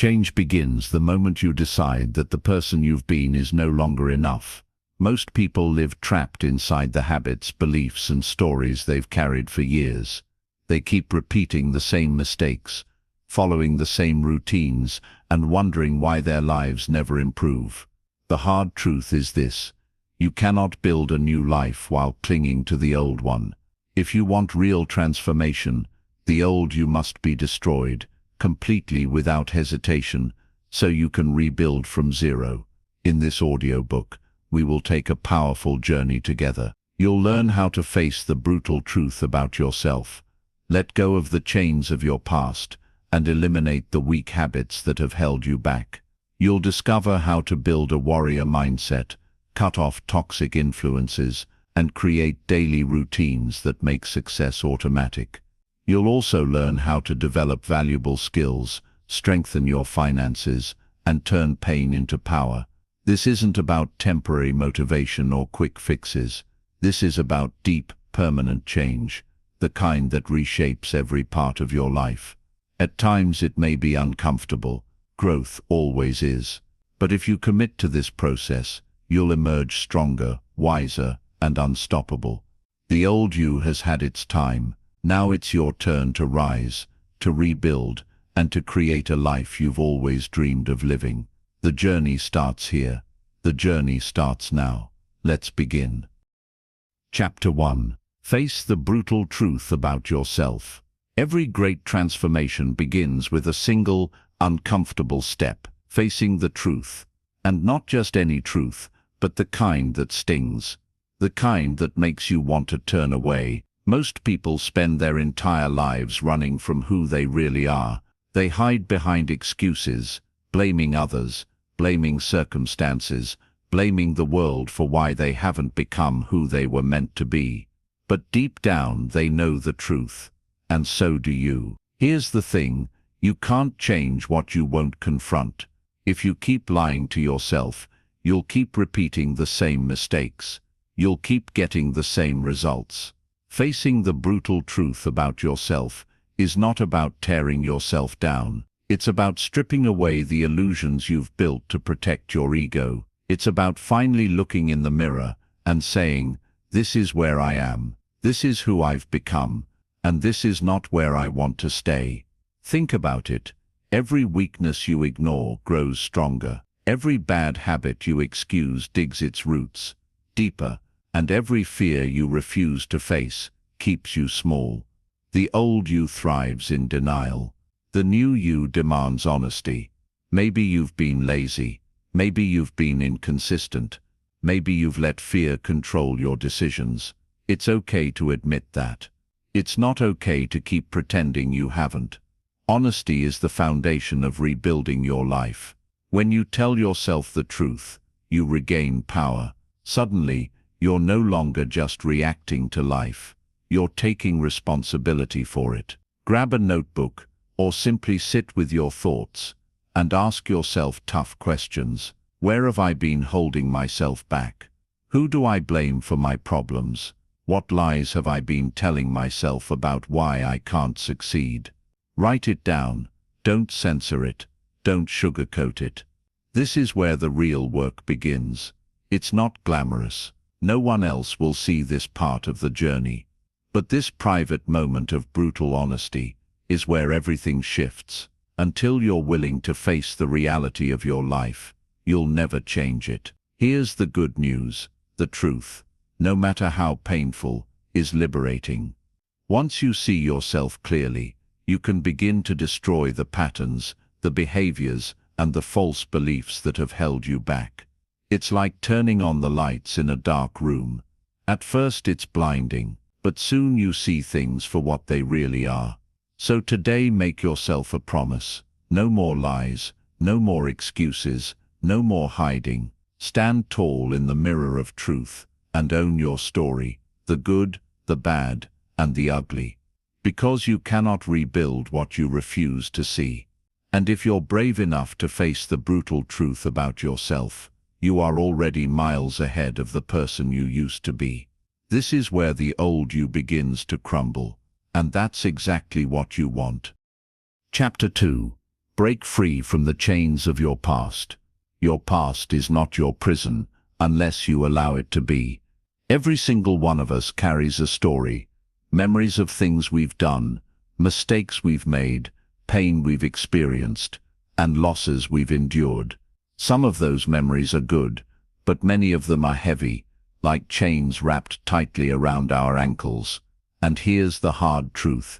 Change begins the moment you decide that the person you've been is no longer enough. Most people live trapped inside the habits, beliefs, and stories they've carried for years. They keep repeating the same mistakes, following the same routines, and wondering why their lives never improve. The hard truth is this: you cannot build a new life while clinging to the old one. If you want real transformation, the old you must be destroyed, completely without hesitation, so you can rebuild from zero. In this audiobook, we will take a powerful journey together. You'll learn how to face the brutal truth about yourself, let go of the chains of your past, and eliminate the weak habits that have held you back. You'll discover how to build a warrior mindset, cut off toxic influences, and create daily routines that make success automatic. You'll also learn how to develop valuable skills, strengthen your finances, and turn pain into power. This isn't about temporary motivation or quick fixes. This is about deep, permanent change, the kind that reshapes every part of your life. At times it may be uncomfortable. Growth always is. But if you commit to this process, you'll emerge stronger, wiser, and unstoppable. The old you has had its time. Now it's your turn to rise, to rebuild, and to create a life you've always dreamed of living. The journey starts here. The journey starts now. Let's begin. Chapter 1. Face the brutal truth about yourself. Every great transformation begins with a single, uncomfortable step: facing the truth. And not just any truth, but the kind that stings. The kind that makes you want to turn away. Most people spend their entire lives running from who they really are. They hide behind excuses, blaming others, blaming circumstances, blaming the world for why they haven't become who they were meant to be. But deep down they know the truth, and so do you. Here's the thing: you can't change what you won't confront. If you keep lying to yourself, you'll keep repeating the same mistakes. You'll keep getting the same results. Facing the brutal truth about yourself is not about tearing yourself down. It's about stripping away the illusions you've built to protect your ego. It's about finally looking in the mirror and saying, "This is where I am. This is who I've become. And this is not where I want to stay." Think about it. Every weakness you ignore grows stronger. Every bad habit you excuse digs its roots deeper. And every fear you refuse to face keeps you small. The old you thrives in denial. The new you demands honesty. Maybe you've been lazy. Maybe you've been inconsistent. Maybe you've let fear control your decisions. It's okay to admit that. It's not okay to keep pretending you haven't. Honesty is the foundation of rebuilding your life. When you tell yourself the truth, you regain power. Suddenly, you're no longer just reacting to life. You're taking responsibility for it. Grab a notebook, or simply sit with your thoughts, and ask yourself tough questions. Where have I been holding myself back? Who do I blame for my problems? What lies have I been telling myself about why I can't succeed? Write it down. Don't censor it. Don't sugarcoat it. This is where the real work begins. It's not glamorous. No one else will see this part of the journey. But this private moment of brutal honesty is where everything shifts. Until you're willing to face the reality of your life, you'll never change it. Here's the good news: the truth, no matter how painful, is liberating. Once you see yourself clearly, you can begin to destroy the patterns, the behaviors, and the false beliefs that have held you back. It's like turning on the lights in a dark room. At first it's blinding, but soon you see things for what they really are. So today, make yourself a promise. No more lies, no more excuses, no more hiding. Stand tall in the mirror of truth and own your story, the good, the bad, and the ugly. Because you cannot rebuild what you refuse to see. And if you're brave enough to face the brutal truth about yourself, you are already miles ahead of the person you used to be. This is where the old you begins to crumble, and that's exactly what you want. Chapter 2. Break free from the chains of your past. Your past is not your prison unless you allow it to be. Every single one of us carries a story, memories of things we've done, mistakes we've made, pain we've experienced, and losses we've endured. Some of those memories are good, but many of them are heavy, like chains wrapped tightly around our ankles. And here's the hard truth.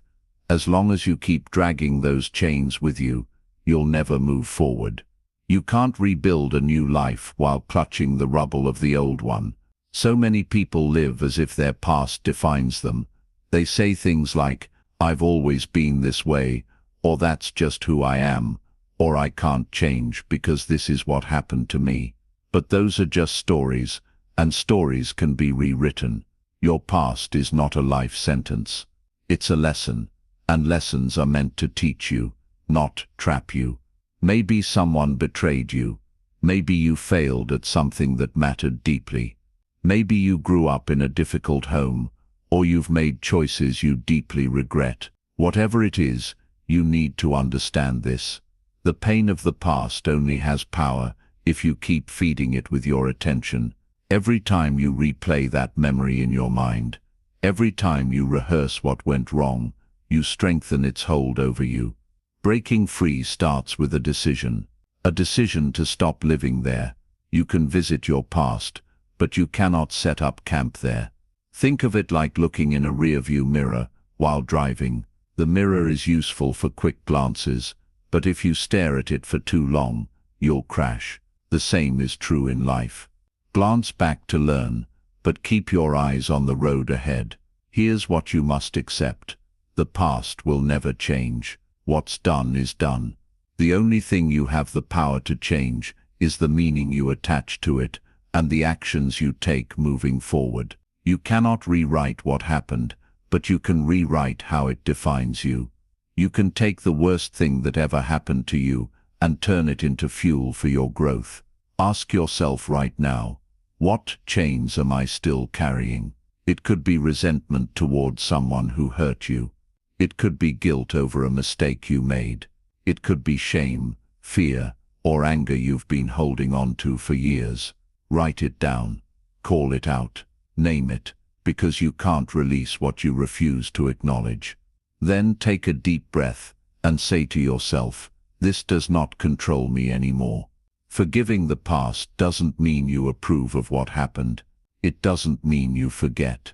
As long as you keep dragging those chains with you, you'll never move forward. You can't rebuild a new life while clutching the rubble of the old one. So many people live as if their past defines them. They say things like, "I've always been this way," or "That's just who I am," or "I can't change because this is what happened to me." But those are just stories, and stories can be rewritten. Your past is not a life sentence. It's a lesson, and lessons are meant to teach you, not trap you. Maybe someone betrayed you. Maybe you failed at something that mattered deeply. Maybe you grew up in a difficult home, or you've made choices you deeply regret. Whatever it is, you need to understand this. The pain of the past only has power if you keep feeding it with your attention. Every time you replay that memory in your mind, every time you rehearse what went wrong, you strengthen its hold over you. Breaking free starts with a decision to stop living there. You can visit your past, but you cannot set up camp there. Think of it like looking in a rearview mirror while driving. The mirror is useful for quick glances, but if you stare at it for too long, you'll crash. The same is true in life. Glance back to learn, but keep your eyes on the road ahead. Here's what you must accept. The past will never change. What's done is done. The only thing you have the power to change is the meaning you attach to it and the actions you take moving forward. You cannot rewrite what happened, but you can rewrite how it defines you. You can take the worst thing that ever happened to you and turn it into fuel for your growth. Ask yourself right now, what chains am I still carrying? It could be resentment towards someone who hurt you. It could be guilt over a mistake you made. It could be shame, fear, or anger you've been holding on to for years. Write it down. Call it out. Name it, because you can't release what you refuse to acknowledge. Then take a deep breath and say to yourself, "This does not control me anymore." Forgiving the past doesn't mean you approve of what happened. It doesn't mean you forget.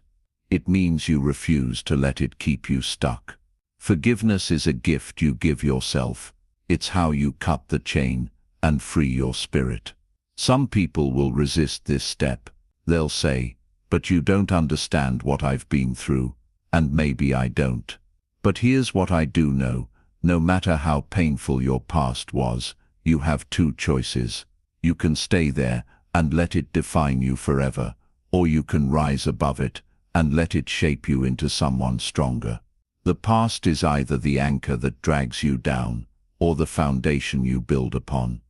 It means you refuse to let it keep you stuck. Forgiveness is a gift you give yourself. It's how you cut the chain and free your spirit. Some people will resist this step. They'll say, "But you don't understand what I've been through," and maybe I don't. But here's what I do know. No matter how painful your past was, you have two choices. You can stay there and let it define you forever, or you can rise above it and let it shape you into someone stronger. The past is either the anchor that drags you down, or the foundation you build upon.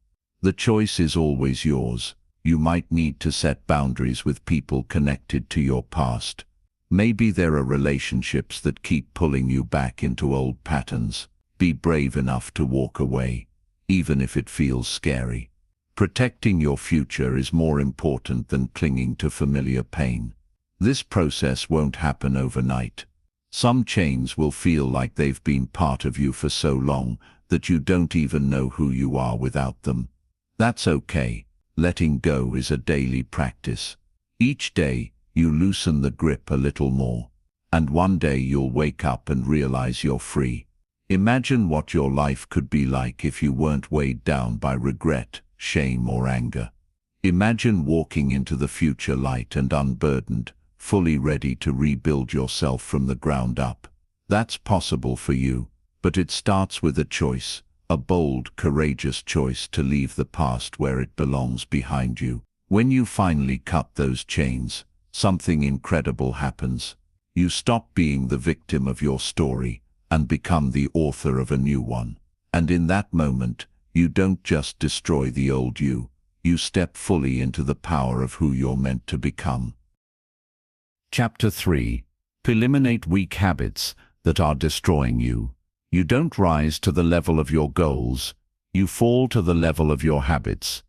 The choice is always yours. You might need to set boundaries with people connected to your past. Maybe there are relationships that keep pulling you back into old patterns. Be brave enough to walk away, even if it feels scary. Protecting your future is more important than clinging to familiar pain. This process won't happen overnight. Some chains will feel like they've been part of you for so long that you don't even know who you are without them. That's okay. Letting go is a daily practice. Each day, you loosen the grip a little more, and one day you'll wake up and realize you're free. Imagine what your life could be like if you weren't weighed down by regret, shame, or anger. Imagine walking into the future light and unburdened, fully ready to rebuild yourself from the ground up. That's possible for you, but it starts with a choice, a bold, courageous choice to leave the past where it belongs behind you. When you finally cut those chains, something incredible happens. You stop being the victim of your story and become the author of a new one. And in that moment, you don't just destroy the old you, you step fully into the power of who you're meant to become. Chapter 3. Eliminate weak habits that are destroying you. You don't rise to the level of your goals, You fall to the level of your habits.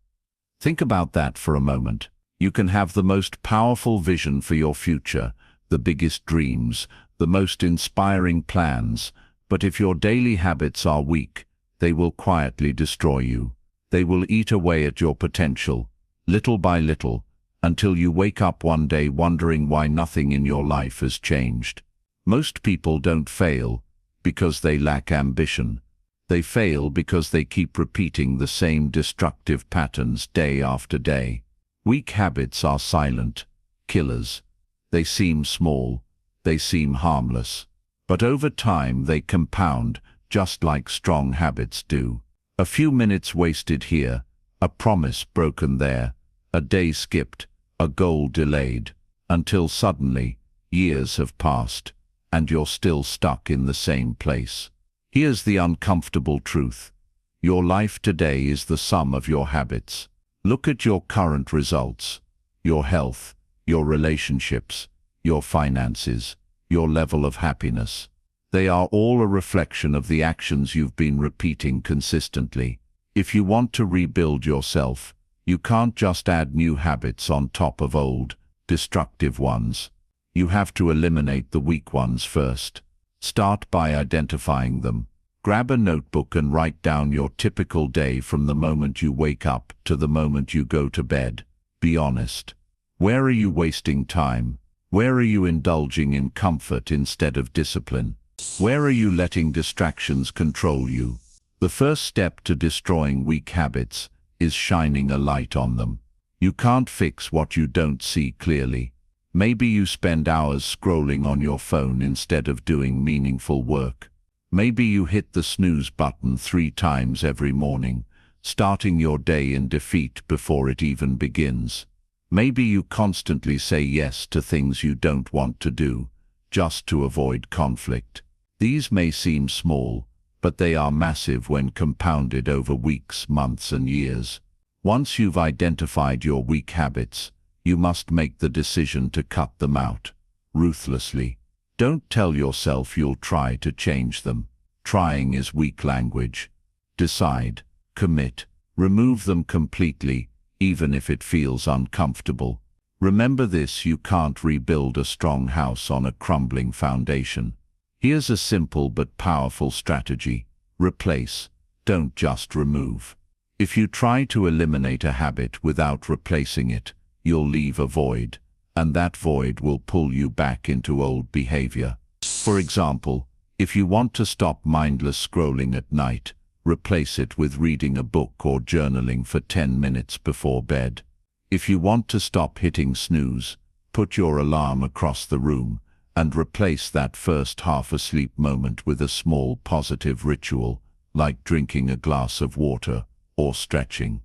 Think about that for a moment. You can have the most powerful vision for your future, the biggest dreams, the most inspiring plans, but if your daily habits are weak, they will quietly destroy you. They will eat away at your potential, little by little, until you wake up one day wondering why nothing in your life has changed. Most people don't fail because they lack ambition. They fail because they keep repeating the same destructive patterns day after day. Weak habits are silent killers. They seem small, they seem harmless, but over time they compound just like strong habits do. A few minutes wasted here, a promise broken there, a day skipped, a goal delayed, until suddenly years have passed and you're still stuck in the same place. Here's the uncomfortable truth. Your life today is the sum of your habits. Look at your current results, your health, your relationships, your finances, your level of happiness. They are all a reflection of the actions you've been repeating consistently. If you want to rebuild yourself, you can't just add new habits on top of old, destructive ones. You have to eliminate the weak ones first. Start by identifying them. Grab a notebook and write down your typical day from the moment you wake up to the moment you go to bed. Be honest. Where are you wasting time? Where are you indulging in comfort instead of discipline? Where are you letting distractions control you? The first step to destroying weak habits is shining a light on them. You can't fix what you don't see clearly. Maybe you spend hours scrolling on your phone instead of doing meaningful work. Maybe you hit the snooze button 3 times every morning, starting your day in defeat before it even begins. Maybe you constantly say yes to things you don't want to do, just to avoid conflict. These may seem small, but they are massive when compounded over weeks, months, and years. Once you've identified your weak habits, you must make the decision to cut them out, ruthlessly. Don't tell yourself you'll try to change them. Trying is weak language. Decide, commit, remove them completely, even if it feels uncomfortable. Remember this: you can't rebuild a strong house on a crumbling foundation. Here's a simple but powerful strategy. Replace, don't just remove. If you try to eliminate a habit without replacing it, you'll leave a void, and that void will pull you back into old behavior. For example, if you want to stop mindless scrolling at night, replace it with reading a book or journaling for 10 minutes before bed. If you want to stop hitting snooze, put your alarm across the room and replace that first half-asleep moment with a small positive ritual, like drinking a glass of water or stretching.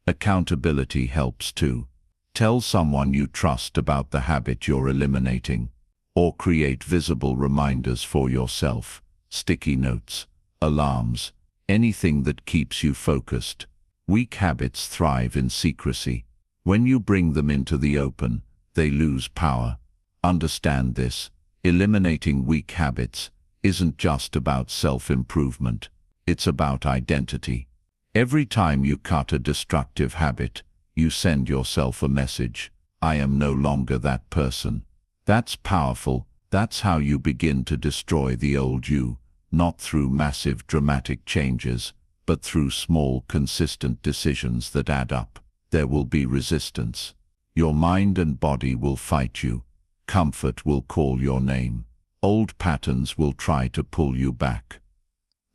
Accountability helps too. Tell someone you trust about the habit you're eliminating, or create visible reminders for yourself, sticky notes, alarms, anything that keeps you focused. Weak habits thrive in secrecy. When you bring them into the open, they lose power. Understand this. Eliminating weak habits isn't just about self-improvement. It's about identity. Every time you cut a destructive habit, you send yourself a message. I am no longer that person. That's powerful. That's how you begin to destroy the old you, not through massive dramatic changes, but through small, consistent decisions that add up. There will be resistance. Your mind and body will fight you. Comfort will call your name. Old patterns will try to pull you back.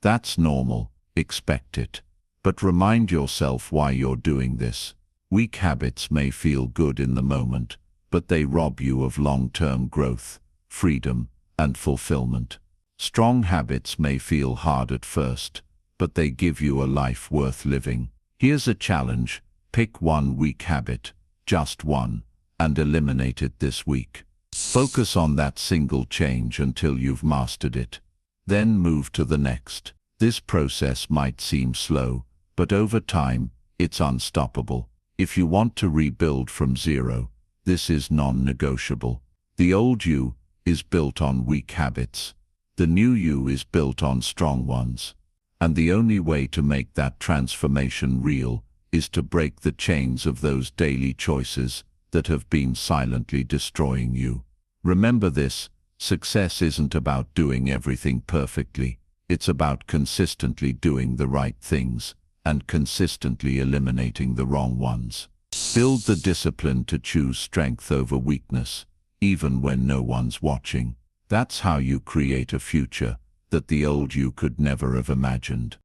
That's normal. Expect it. But remind yourself why you're doing this. Weak habits may feel good in the moment, but they rob you of long-term growth, freedom, and fulfillment. Strong habits may feel hard at first, but they give you a life worth living. Here's a challenge. Pick one weak habit, just one, and eliminate it this week. Focus on that single change until you've mastered it. Then move to the next. This process might seem slow, but over time, it's unstoppable. If you want to rebuild from zero, this is non-negotiable. The old you is built on weak habits. The new you is built on strong ones. And the only way to make that transformation real is to break the chains of those daily choices that have been silently destroying you. Remember this, success isn't about doing everything perfectly. It's about consistently doing the right things and consistently eliminating the wrong ones. Build the discipline to choose strength over weakness, even when no one's watching. That's how you create a future that the old you could never have imagined.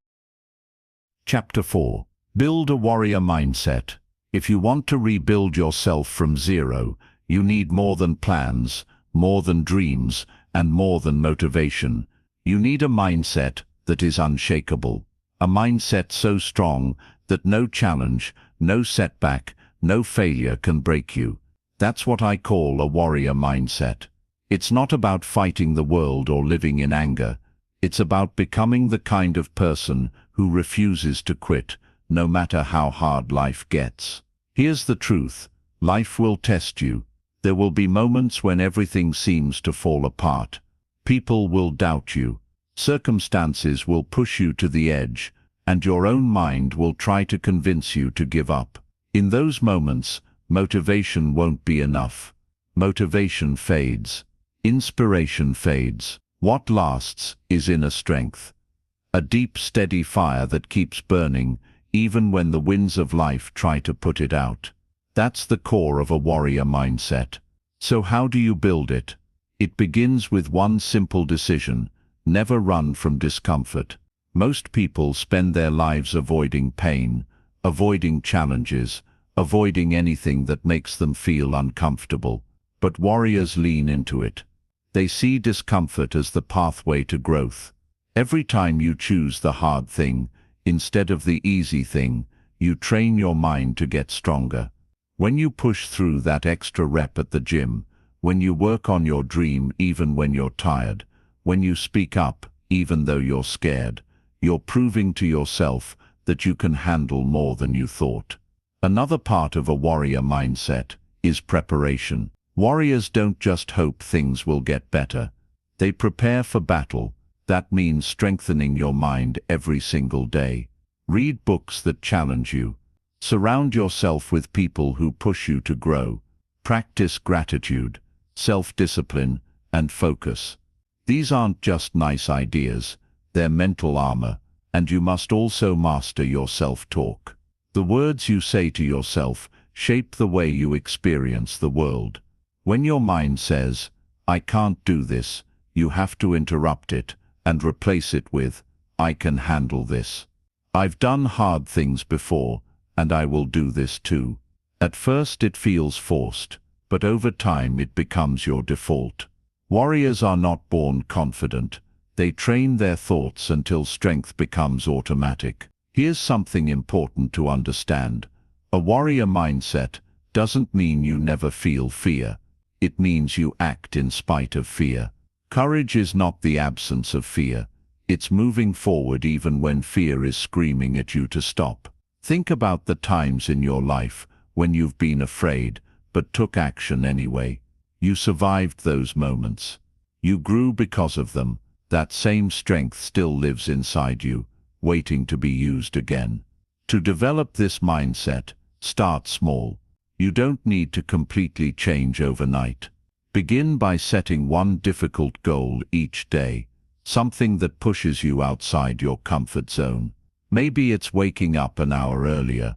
Chapter 4. Build a warrior mindset. If you want to rebuild yourself from zero, you need more than plans, more than dreams, and more than motivation. You need a mindset that is unshakable. A mindset so strong that no challenge, no setback, no failure can break you. That's what I call a warrior mindset. It's not about fighting the world or living in anger. It's about becoming the kind of person who refuses to quit, no matter how hard life gets. Here's the truth. Life will test you. There will be moments when everything seems to fall apart. People will doubt you. Circumstances will push you to the edge, and your own mind will try to convince you to give up. In those moments, motivation won't be enough. Motivation fades. Inspiration fades. What lasts is inner strength. A deep, steady fire that keeps burning, even when the winds of life try to put it out. That's the core of a warrior mindset. So how do you build it? It begins with one simple decision: never run from discomfort. Most people spend their lives avoiding pain, avoiding challenges, avoiding anything that makes them feel uncomfortable. But warriors lean into it. They see discomfort as the pathway to growth. Every time you choose the hard thing instead of the easy thing, you train your mind to get stronger. When you push through that extra rep at the gym, when you work on your dream even when you're tired, when you speak up even though you're scared, you're proving to yourself that you can handle more than you thought. Another part of a warrior mindset is preparation. Warriors don't just hope things will get better. They prepare for battle. That means strengthening your mind every single day. Read books that challenge you. Surround yourself with people who push you to grow. Practice gratitude, self-discipline, and focus. These aren't just nice ideas. They're mental armor, and you must also master your self-talk. The words you say to yourself shape the way you experience the world. When your mind says, "I can't do this," you have to interrupt it and replace it with, "I can handle this. I've done hard things before, and I will do this too." At first it feels forced, but over time it becomes your default. Warriors are not born confident. They train their thoughts until strength becomes automatic. Here's something important to understand. A warrior mindset doesn't mean you never feel fear. It means you act in spite of fear. Courage is not the absence of fear. It's moving forward even when fear is screaming at you to stop. Think about the times in your life when you've been afraid, but took action anyway. You survived those moments. You grew because of them. That same strength still lives inside you, waiting to be used again. To develop this mindset, start small. You don't need to completely change overnight. Begin by setting one difficult goal each day, something that pushes you outside your comfort zone. Maybe it's waking up an hour earlier.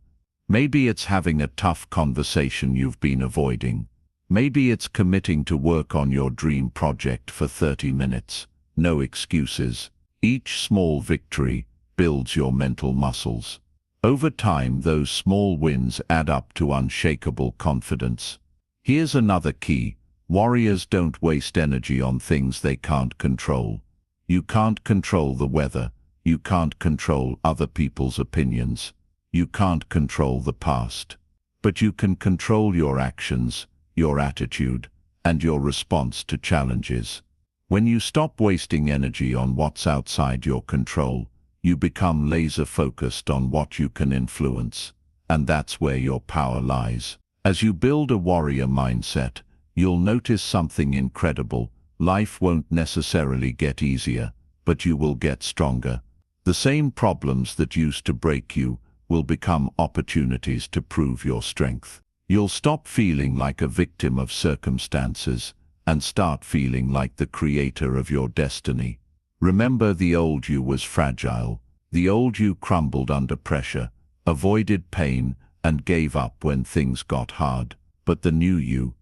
Maybe it's having a tough conversation you've been avoiding. Maybe it's committing to work on your dream project for 30 minutes. No excuses. Each small victory builds your mental muscles. Over time, those small wins add up to unshakable confidence. Here's another key. Warriors don't waste energy on things they can't control. You can't control the weather. You can't control other people's opinions. You can't control the past. But you can control your actions, your attitude, and your response to challenges. When you stop wasting energy on what's outside your control, you become laser-focused on what you can influence. And that's where your power lies. As you build a warrior mindset, you'll notice something incredible. Life won't necessarily get easier, but you will get stronger. The same problems that used to break you will become opportunities to prove your strength. You'll stop feeling like a victim of circumstances and start feeling like the creator of your destiny. Remember, the old you was fragile. The old you crumbled under pressure, avoided pain, and gave up when things got hard. But the new you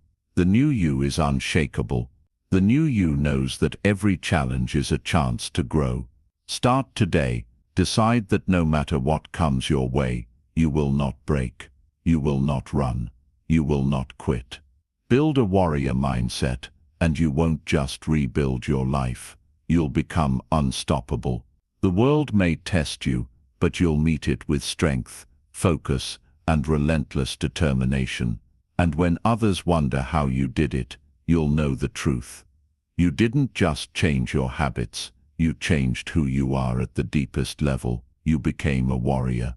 is unshakable. The new you knows that every challenge is a chance to grow. Start today. Decide that no matter what comes your way, you will not break. You will not run. You will not quit. Build a warrior mindset, and you won't just rebuild your life. You'll become unstoppable. The world may test you, but you'll meet it with strength, focus, and relentless determination. And when others wonder how you did it, you'll know the truth. You didn't just change your habits. You changed who you are at the deepest level. You became a warrior.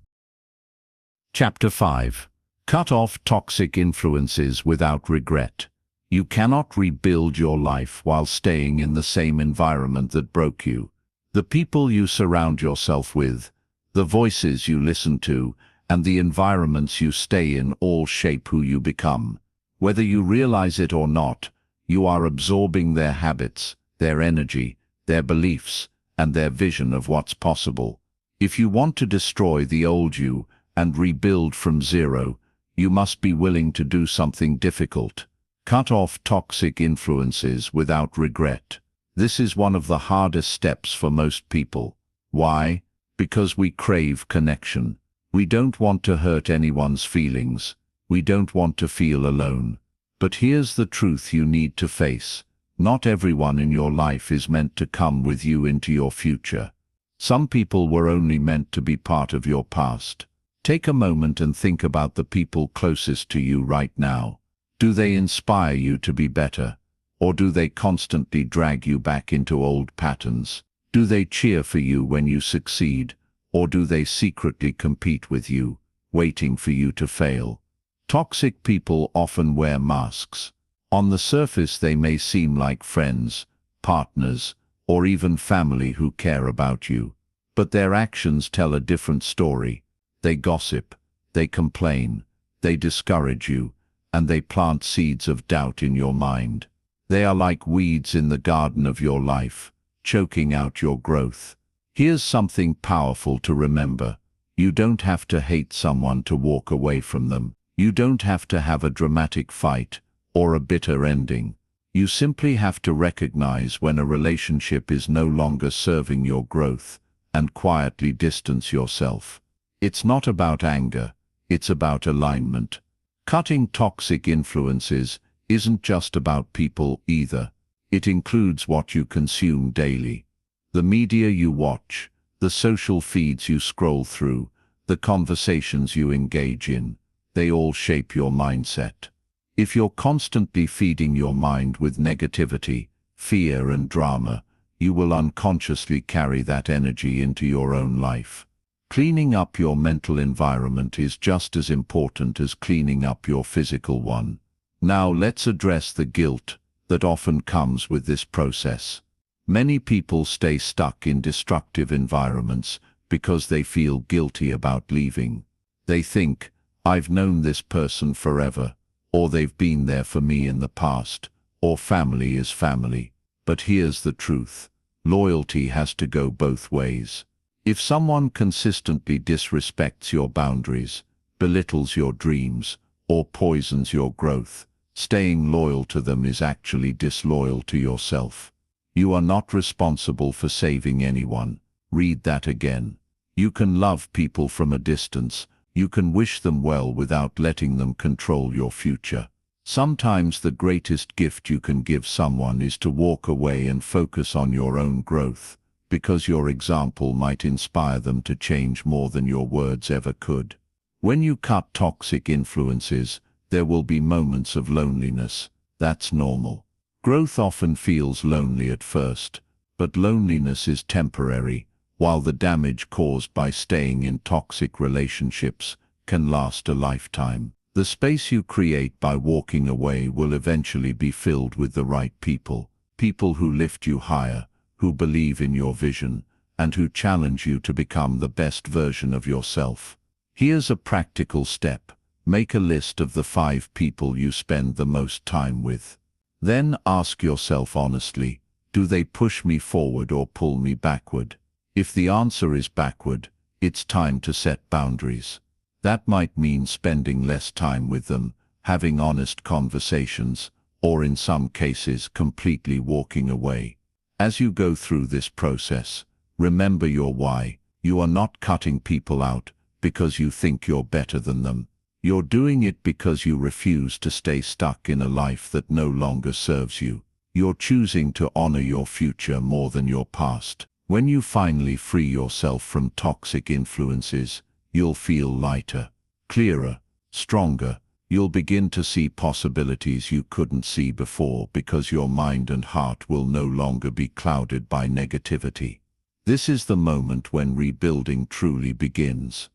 Chapter 5. Cut off toxic influences without regret. You cannot rebuild your life while staying in the same environment that broke you. The people you surround yourself with, the voices you listen to, and the environments you stay in all shape who you become. Whether you realize it or not, you are absorbing their habits, their energy, their beliefs, and their vision of what's possible. If you want to destroy the old you and rebuild from zero, you must be willing to do something difficult. Cut off toxic influences without regret. This is one of the hardest steps for most people. Why? Because we crave connection. We don't want to hurt anyone's feelings. We don't want to feel alone. But here's the truth you need to face. Not everyone in your life is meant to come with you into your future. Some people were only meant to be part of your past. Take a moment and think about the people closest to you right now. Do they inspire you to be better? Or do they constantly drag you back into old patterns? Do they cheer for you when you succeed? Or do they secretly compete with you, waiting for you to fail? Toxic people often wear masks. On the surface they may seem like friends, partners, or even family who care about you. But their actions tell a different story. They gossip, they complain, they discourage you, and they plant seeds of doubt in your mind. They are like weeds in the garden of your life, choking out your growth. Here's something powerful to remember. You don't have to hate someone to walk away from them. You don't have to have a dramatic fight or a bitter ending. You simply have to recognize when a relationship is no longer serving your growth and quietly distance yourself. It's not about anger, it's about alignment. Cutting toxic influences isn't just about people either. It includes what you consume daily. The media you watch, the social feeds you scroll through, the conversations you engage in, they all shape your mindset. If you're constantly feeding your mind with negativity, fear and drama, you will unconsciously carry that energy into your own life. Cleaning up your mental environment is just as important as cleaning up your physical one. Now let's address the guilt that often comes with this process. Many people stay stuck in destructive environments because they feel guilty about leaving. They think, I've known this person forever, or they've been there for me in the past, or family is family. But here's the truth. Loyalty has to go both ways. If someone consistently disrespects your boundaries, belittles your dreams, or poisons your growth, staying loyal to them is actually disloyal to yourself. You are not responsible for saving anyone. Read that again. You can love people from a distance. You can wish them well without letting them control your future. Sometimes the greatest gift you can give someone is to walk away and focus on your own growth, because your example might inspire them to change more than your words ever could. When you cut toxic influences, there will be moments of loneliness. That's normal. Growth often feels lonely at first, but loneliness is temporary, while the damage caused by staying in toxic relationships can last a lifetime. The space you create by walking away will eventually be filled with the right people, people who lift you higher, who believe in your vision, and who challenge you to become the best version of yourself. Here's a practical step. Make a list of the 5 people you spend the most time with. Then ask yourself honestly, do they push me forward or pull me backward? If the answer is backward, it's time to set boundaries. That might mean spending less time with them, having honest conversations, or in some cases completely walking away. As you go through this process, remember your why. You are not cutting people out because you think you're better than them. You're doing it because you refuse to stay stuck in a life that no longer serves you. You're choosing to honor your future more than your past. When you finally free yourself from toxic influences, you'll feel lighter, clearer, stronger. You'll begin to see possibilities you couldn't see before because your mind and heart will no longer be clouded by negativity. This is the moment when rebuilding truly begins.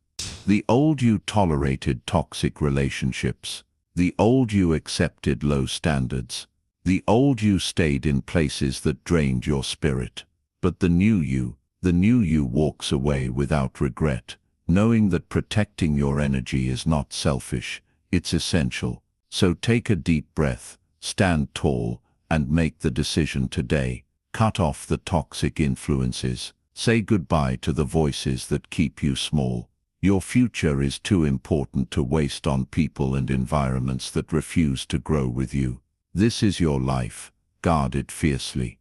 The old you tolerated toxic relationships. The old you accepted low standards. The old you stayed in places that drained your spirit. But the new you walks away without regret, knowing that protecting your energy is not selfish, it's essential. So take a deep breath, stand tall, and make the decision today. Cut off the toxic influences. Say goodbye to the voices that keep you small. Your future is too important to waste on people and environments that refuse to grow with you. This is your life. Guard it fiercely.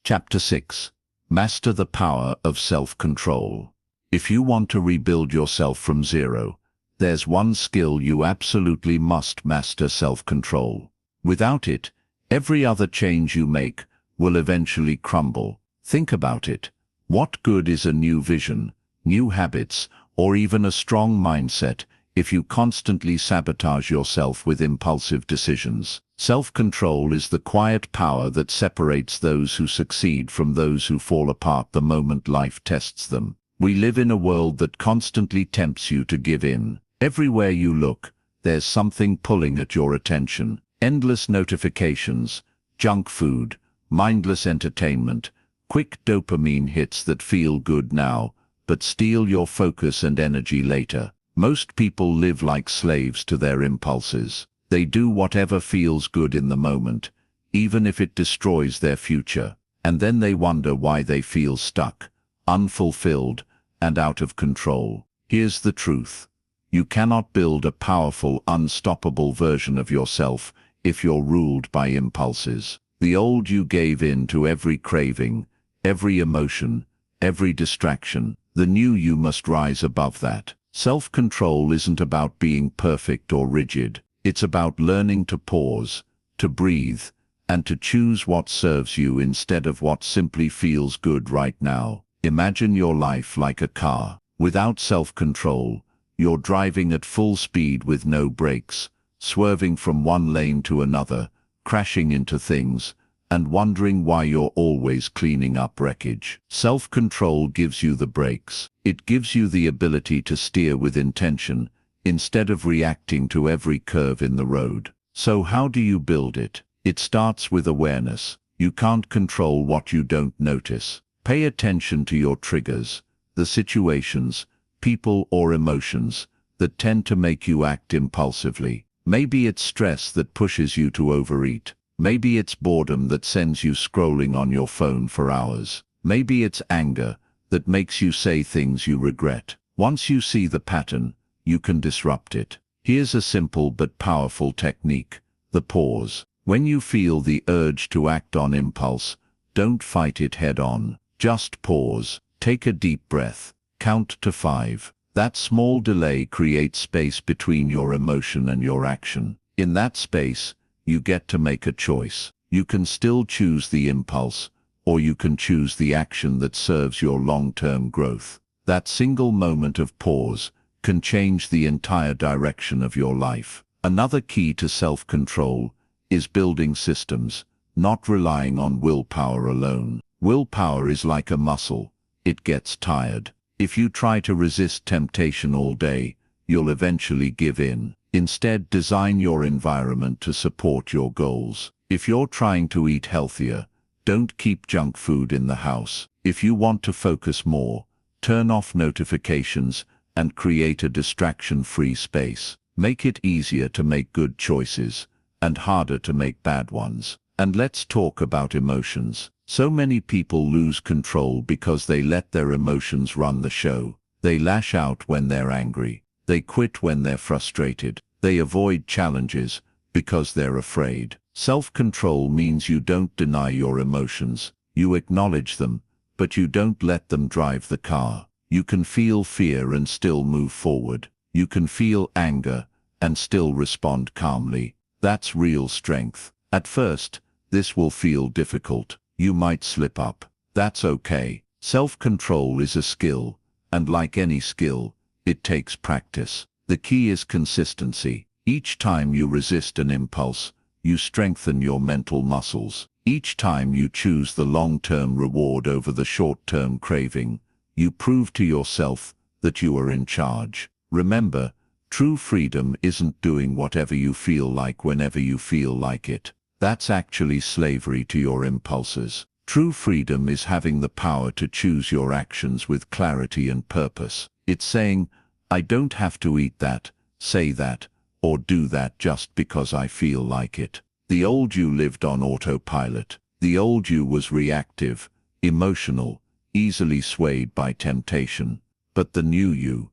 Chapter 6. Master the power of self-control. If you want to rebuild yourself from zero, there's one skill you absolutely must master: self-control. Without it, every other change you make will eventually crumble. Think about it. What good is a new vision, new habits, or even a strong mindset if you constantly sabotage yourself with impulsive decisions? Self-control is the quiet power that separates those who succeed from those who fall apart the moment life tests them. We live in a world that constantly tempts you to give in. Everywhere you look, there's something pulling at your attention. Endless notifications, junk food, mindless entertainment, quick dopamine hits that feel good now, but steal your focus and energy later. Most people live like slaves to their impulses. They do whatever feels good in the moment, even if it destroys their future. And then they wonder why they feel stuck, unfulfilled, and out of control. Here's the truth. You cannot build a powerful, unstoppable version of yourself if you're ruled by impulses. The old you gave in to every craving, every emotion, every distraction. The new you must rise above that. Self-control isn't about being perfect or rigid. It's about learning to pause, to breathe, and to choose what serves you instead of what simply feels good right now. Imagine your life like a car. Without self-control, you're driving at full speed with no brakes, swerving from one lane to another, crashing into things, and wondering why you're always cleaning up wreckage. Self-control gives you the brakes. It gives you the ability to steer with intention, instead of reacting to every curve in the road. So how do you build it? It starts with awareness. You can't control what you don't notice. Pay attention to your triggers, the situations, people or emotions that tend to make you act impulsively. Maybe it's stress that pushes you to overeat. Maybe it's boredom that sends you scrolling on your phone for hours. Maybe it's anger that makes you say things you regret. Once you see the pattern, you can disrupt it. Here's a simple but powerful technique: the pause. When you feel the urge to act on impulse, don't fight it head-on. Just pause. Take a deep breath. Count to 5. That small delay creates space between your emotion and your action. In that space, you get to make a choice. You can still choose the impulse, or you can choose the action that serves your long-term growth. That single moment of pause can change the entire direction of your life. Another key to self-control is building systems, not relying on willpower alone. Willpower is like a muscle. It gets tired. If you try to resist temptation all day, you'll eventually give in. Instead, design your environment to support your goals. If you're trying to eat healthier, Don't keep junk food in the house. If you want to focus more, turn off notifications and create a distraction-free space. Make it easier to make good choices and harder to make bad ones. And let's talk about emotions. So many people lose control because they let their emotions run the show. They lash out when they're angry. They quit when they're frustrated. They avoid challenges because they're afraid. Self-control means you don't deny your emotions. You acknowledge them, but you don't let them drive the car. You can feel fear and still move forward. You can feel anger and still respond calmly. That's real strength. At first, this will feel difficult. You might slip up. That's okay. Self-control is a skill, and like any skill, it takes practice. The key is consistency. Each time you resist an impulse, you strengthen your mental muscles. Each time you choose the long-term reward over the short-term craving, you prove to yourself that you are in charge. Remember, true freedom isn't doing whatever you feel like whenever you feel like it. That's actually slavery to your impulses. True freedom is having the power to choose your actions with clarity and purpose. It's saying, I don't have to eat that, say that, or do that just because I feel like it. The old you lived on autopilot. The old you was reactive, emotional, easily swayed by temptation. But the new you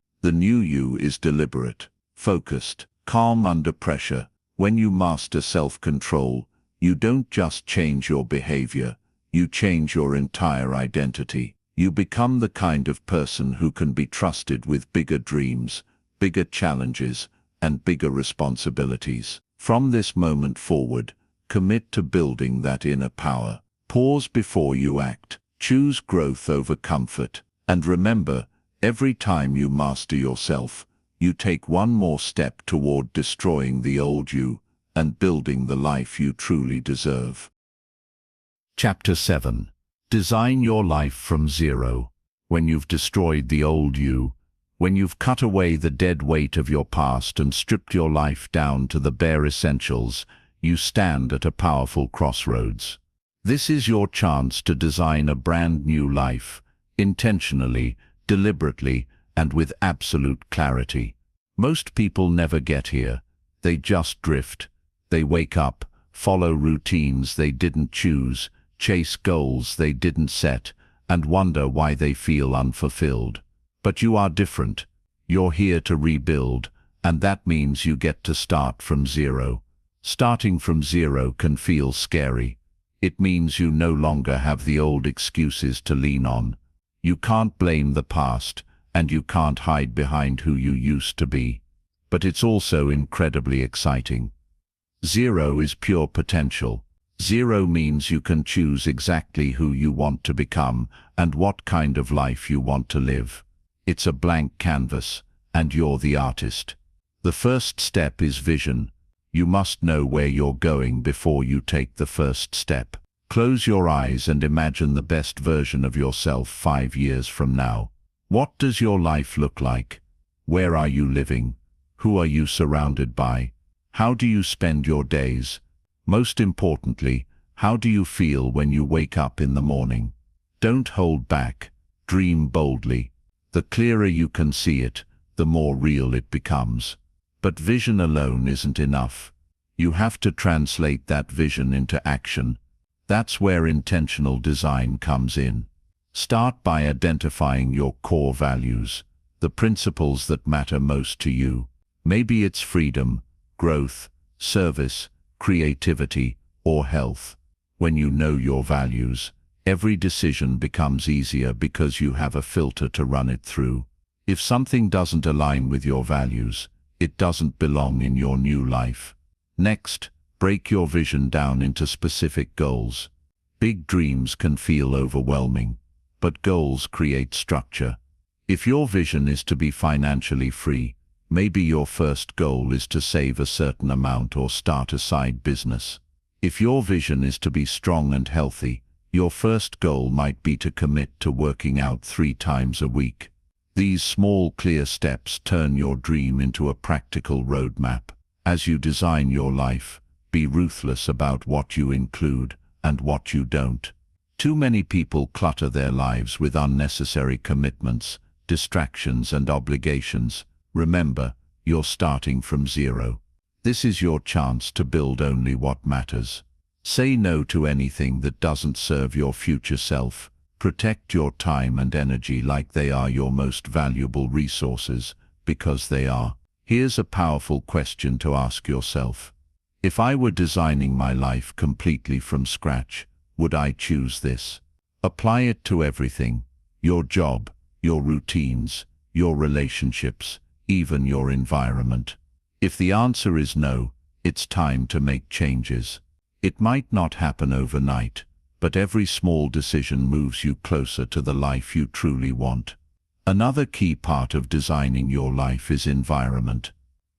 is deliberate, focused, calm under pressure. When you master self-control, you don't just change your behavior, you change your entire identity. You become the kind of person who can be trusted with bigger dreams, bigger challenges, and bigger responsibilities. From this moment forward, commit to building that inner power. Pause before you act. Choose growth over comfort. And remember, every time you master yourself, you take one more step toward destroying the old you and building the life you truly deserve. Chapter 7. Design your life from zero. When you've destroyed the old you, when you've cut away the dead weight of your past and stripped your life down to the bare essentials, you stand at a powerful crossroads. This is your chance to design a brand new life, intentionally, deliberately, and with absolute clarity. Most people never get here. They just drift. They wake up, follow routines they didn't choose, chase goals they didn't set, and wonder why they feel unfulfilled. But you are different. You're here to rebuild, and that means you get to start from zero. Starting from zero can feel scary. It means you no longer have the old excuses to lean on. You can't blame the past, and you can't hide behind who you used to be. But it's also incredibly exciting. Zero is pure potential. Zero means you can choose exactly who you want to become and what kind of life you want to live. It's a blank canvas, and you're the artist. The first step is vision. You must know where you're going before you take the first step. Close your eyes and imagine the best version of yourself 5 years from now. What does your life look like? Where are you living? Who are you surrounded by? How do you spend your days? Most importantly, how do you feel when you wake up in the morning? Don't hold back. Dream boldly. The clearer you can see it, the more real it becomes. But vision alone isn't enough. You have to translate that vision into action. That's where intentional design comes in. Start by identifying your core values, the principles that matter most to you. Maybe it's freedom, growth, service, creativity, or health. When you know your values, every decision becomes easier because you have a filter to run it through. If something doesn't align with your values, it doesn't belong in your new life. Next, break your vision down into specific goals. Big dreams can feel overwhelming, but goals create structure. If your vision is to be financially free, maybe your first goal is to save a certain amount or start a side business. If your vision is to be strong and healthy, your first goal might be to commit to working out 3 times a week. These small, clear steps turn your dream into a practical roadmap. As you design your life, be ruthless about what you include and what you don't. Too many people clutter their lives with unnecessary commitments, distractions and obligations. Remember, you're starting from zero. This is your chance to build only what matters. Say no to anything that doesn't serve your future self. Protect your time and energy like they are your most valuable resources, because they are. Here's a powerful question to ask yourself. If I were designing my life completely from scratch, would I choose this? Apply it to everything: your job, your routines, your relationships, even your environment. If the answer is no, it's time to make changes. It might not happen overnight, but every small decision moves you closer to the life you truly want. Another key part of designing your life is environment.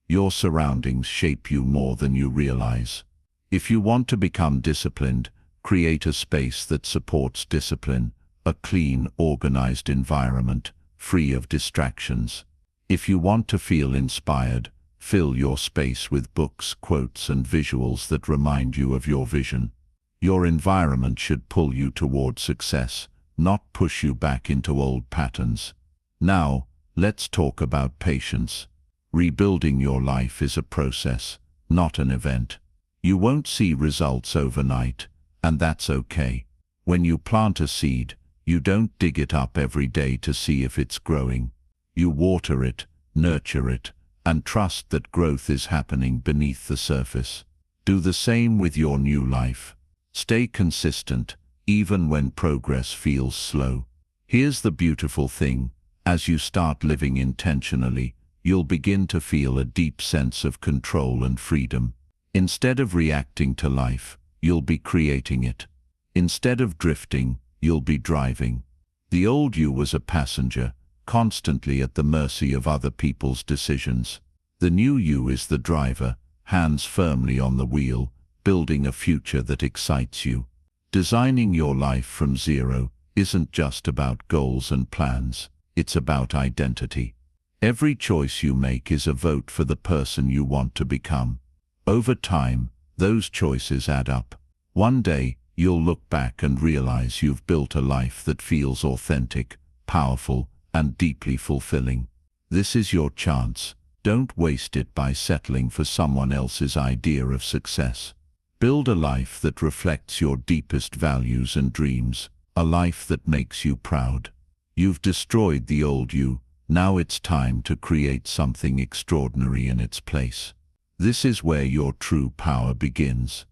Your surroundings shape you more than you realize. If you want to become disciplined, create a space that supports discipline, a clean, organized environment, free of distractions. If you want to feel inspired, fill your space with books, quotes, and visuals that remind you of your vision. Your environment should pull you toward success, not push you back into old patterns. Now, let's talk about patience. Rebuilding your life is a process, not an event. You won't see results overnight, and that's okay. When you plant a seed, you don't dig it up every day to see if it's growing. You water it, nurture it, and trust that growth is happening beneath the surface. Do the same with your new life. Stay consistent, even when progress feels slow. Here's the beautiful thing: as you start living intentionally, you'll begin to feel a deep sense of control and freedom. Instead of reacting to life, you'll be creating it. Instead of drifting, you'll be driving. The old you was a passenger, constantly at the mercy of other people's decisions. The new you is the driver, hands firmly on the wheel, building a future that excites you. Designing your life from zero isn't just about goals and plans, it's about identity. Every choice you make is a vote for the person you want to become. Over time, those choices add up. One day, you'll look back and realize you've built a life that feels authentic, powerful, and deeply fulfilling. This is your chance. Don't waste it by settling for someone else's idea of success. Build a life that reflects your deepest values and dreams, a life that makes you proud. You've destroyed the old you, now it's time to create something extraordinary in its place. This is where your true power begins.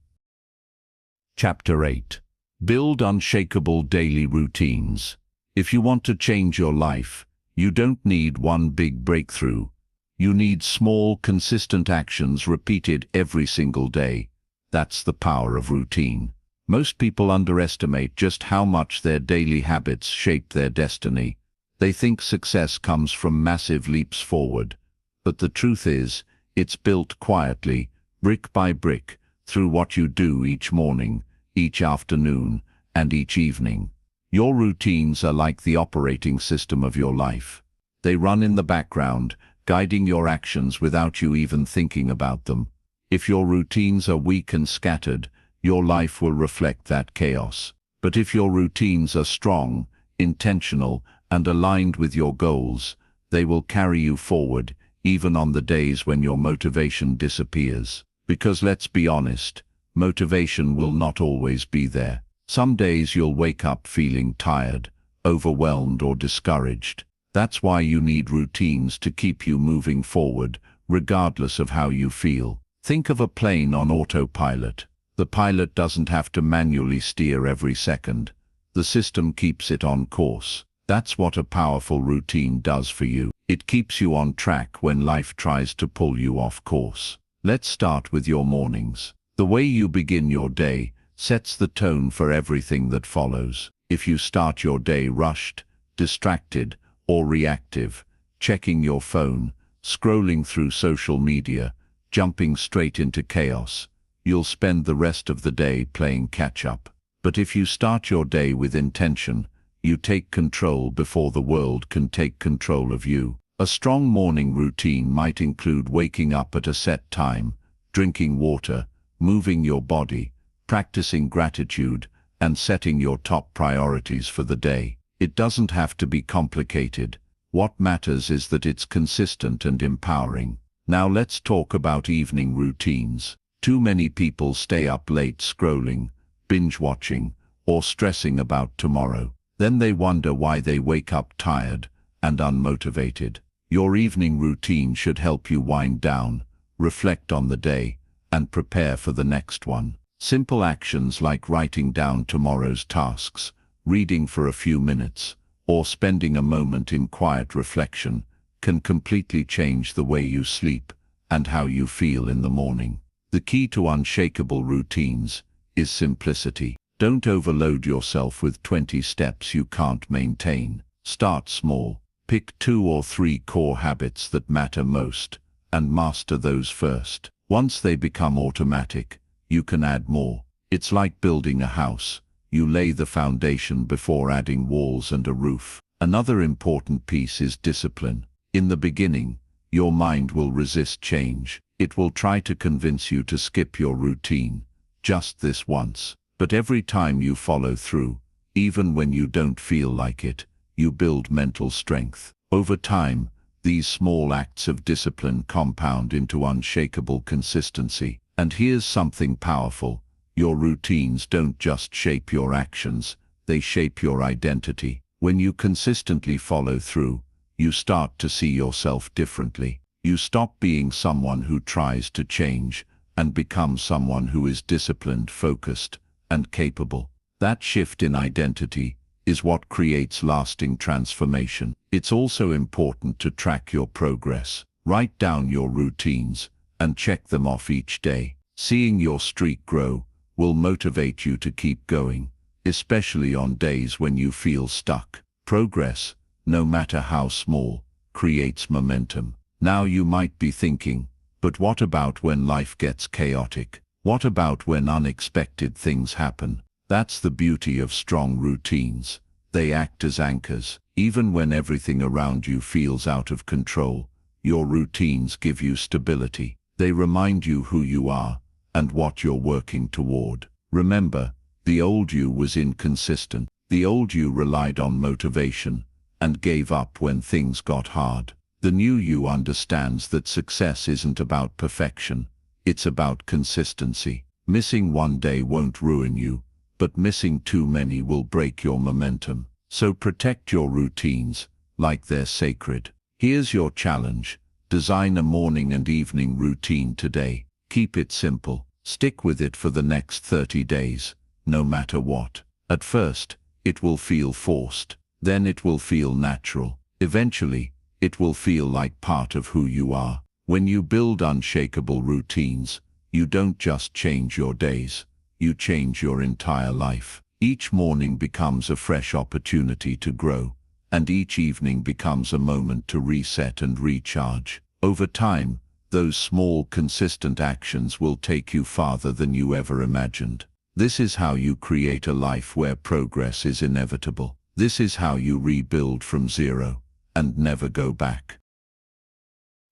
Chapter 8. Build unshakable daily routines. If you want to change your life, you don't need one big breakthrough. You need small, consistent actions repeated every single day. That's the power of routine. Most people underestimate just how much their daily habits shape their destiny. They think success comes from massive leaps forward. But the truth is, it's built quietly, brick by brick, through what you do each morning, each afternoon, and each evening. Your routines are like the operating system of your life. They run in the background, guiding your actions without you even thinking about them. If your routines are weak and scattered, your life will reflect that chaos. But if your routines are strong, intentional, and aligned with your goals, they will carry you forward, even on the days when your motivation disappears. Because let's be honest, motivation will not always be there. Some days you'll wake up feeling tired, overwhelmed, or discouraged. That's why you need routines to keep you moving forward, regardless of how you feel. Think of a plane on autopilot. The pilot doesn't have to manually steer every second. The system keeps it on course. That's what a powerful routine does for you. It keeps you on track when life tries to pull you off course. Let's start with your mornings. The way you begin your day sets the tone for everything that follows. If you start your day rushed, distracted, or reactive, checking your phone, scrolling through social media, jumping straight into chaos, you'll spend the rest of the day playing catch-up. But if you start your day with intention, you take control before the world can take control of you. A strong morning routine might include waking up at a set time, drinking water, moving your body, practicing gratitude, and setting your top priorities for the day. It doesn't have to be complicated. What matters is that it's consistent and empowering. Now let's talk about evening routines. Too many people stay up late scrolling, binge-watching, or stressing about tomorrow. Then they wonder why they wake up tired and unmotivated. Your evening routine should help you wind down, reflect on the day, and prepare for the next one. Simple actions like writing down tomorrow's tasks, reading for a few minutes, or spending a moment in quiet reflection can completely change the way you sleep and how you feel in the morning. The key to unshakable routines is simplicity. Don't overload yourself with 20 steps you can't maintain. Start small. Pick 2 or 3 core habits that matter most, and master those first. Once they become automatic, you can add more. It's like building a house. You lay the foundation before adding walls and a roof. Another important piece is discipline. In the beginning, your mind will resist change. It will try to convince you to skip your routine, just this once. But every time you follow through, even when you don't feel like it, you build mental strength. Over time, these small acts of discipline compound into unshakable consistency. And here's something powerful. Your routines don't just shape your actions, they shape your identity. When you consistently follow through, you start to see yourself differently. You stop being someone who tries to change and become someone who is disciplined, focused, and capable. That shift in identity is what creates lasting transformation. It's also important to track your progress. Write down your routines and check them off each day. Seeing your streak grow will motivate you to keep going, especially on days when you feel stuck. Progress, no matter how small, creates momentum. Now you might be thinking, but what about when life gets chaotic? What about when unexpected things happen? That's the beauty of strong routines. They act as anchors. Even when everything around you feels out of control, your routines give you stability. They remind you who you are and what you're working toward. Remember, the old you was inconsistent. The old you relied on motivation and gave up when things got hard. The new you understands that success isn't about perfection, it's about consistency. Missing one day won't ruin you, but missing too many will break your momentum. So protect your routines like they're sacred. Here's your challenge. Design a morning and evening routine today. Keep it simple. Stick with it for the next 30 days, no matter what. At first, it will feel forced. Then it will feel natural. Eventually, it will feel like part of who you are. When you build unshakable routines, you don't just change your days, you change your entire life. Each morning becomes a fresh opportunity to grow, and each evening becomes a moment to reset and recharge. Over time, those small, consistent actions will take you farther than you ever imagined. This is how you create a life where progress is inevitable. This is how you rebuild from zero and never go back.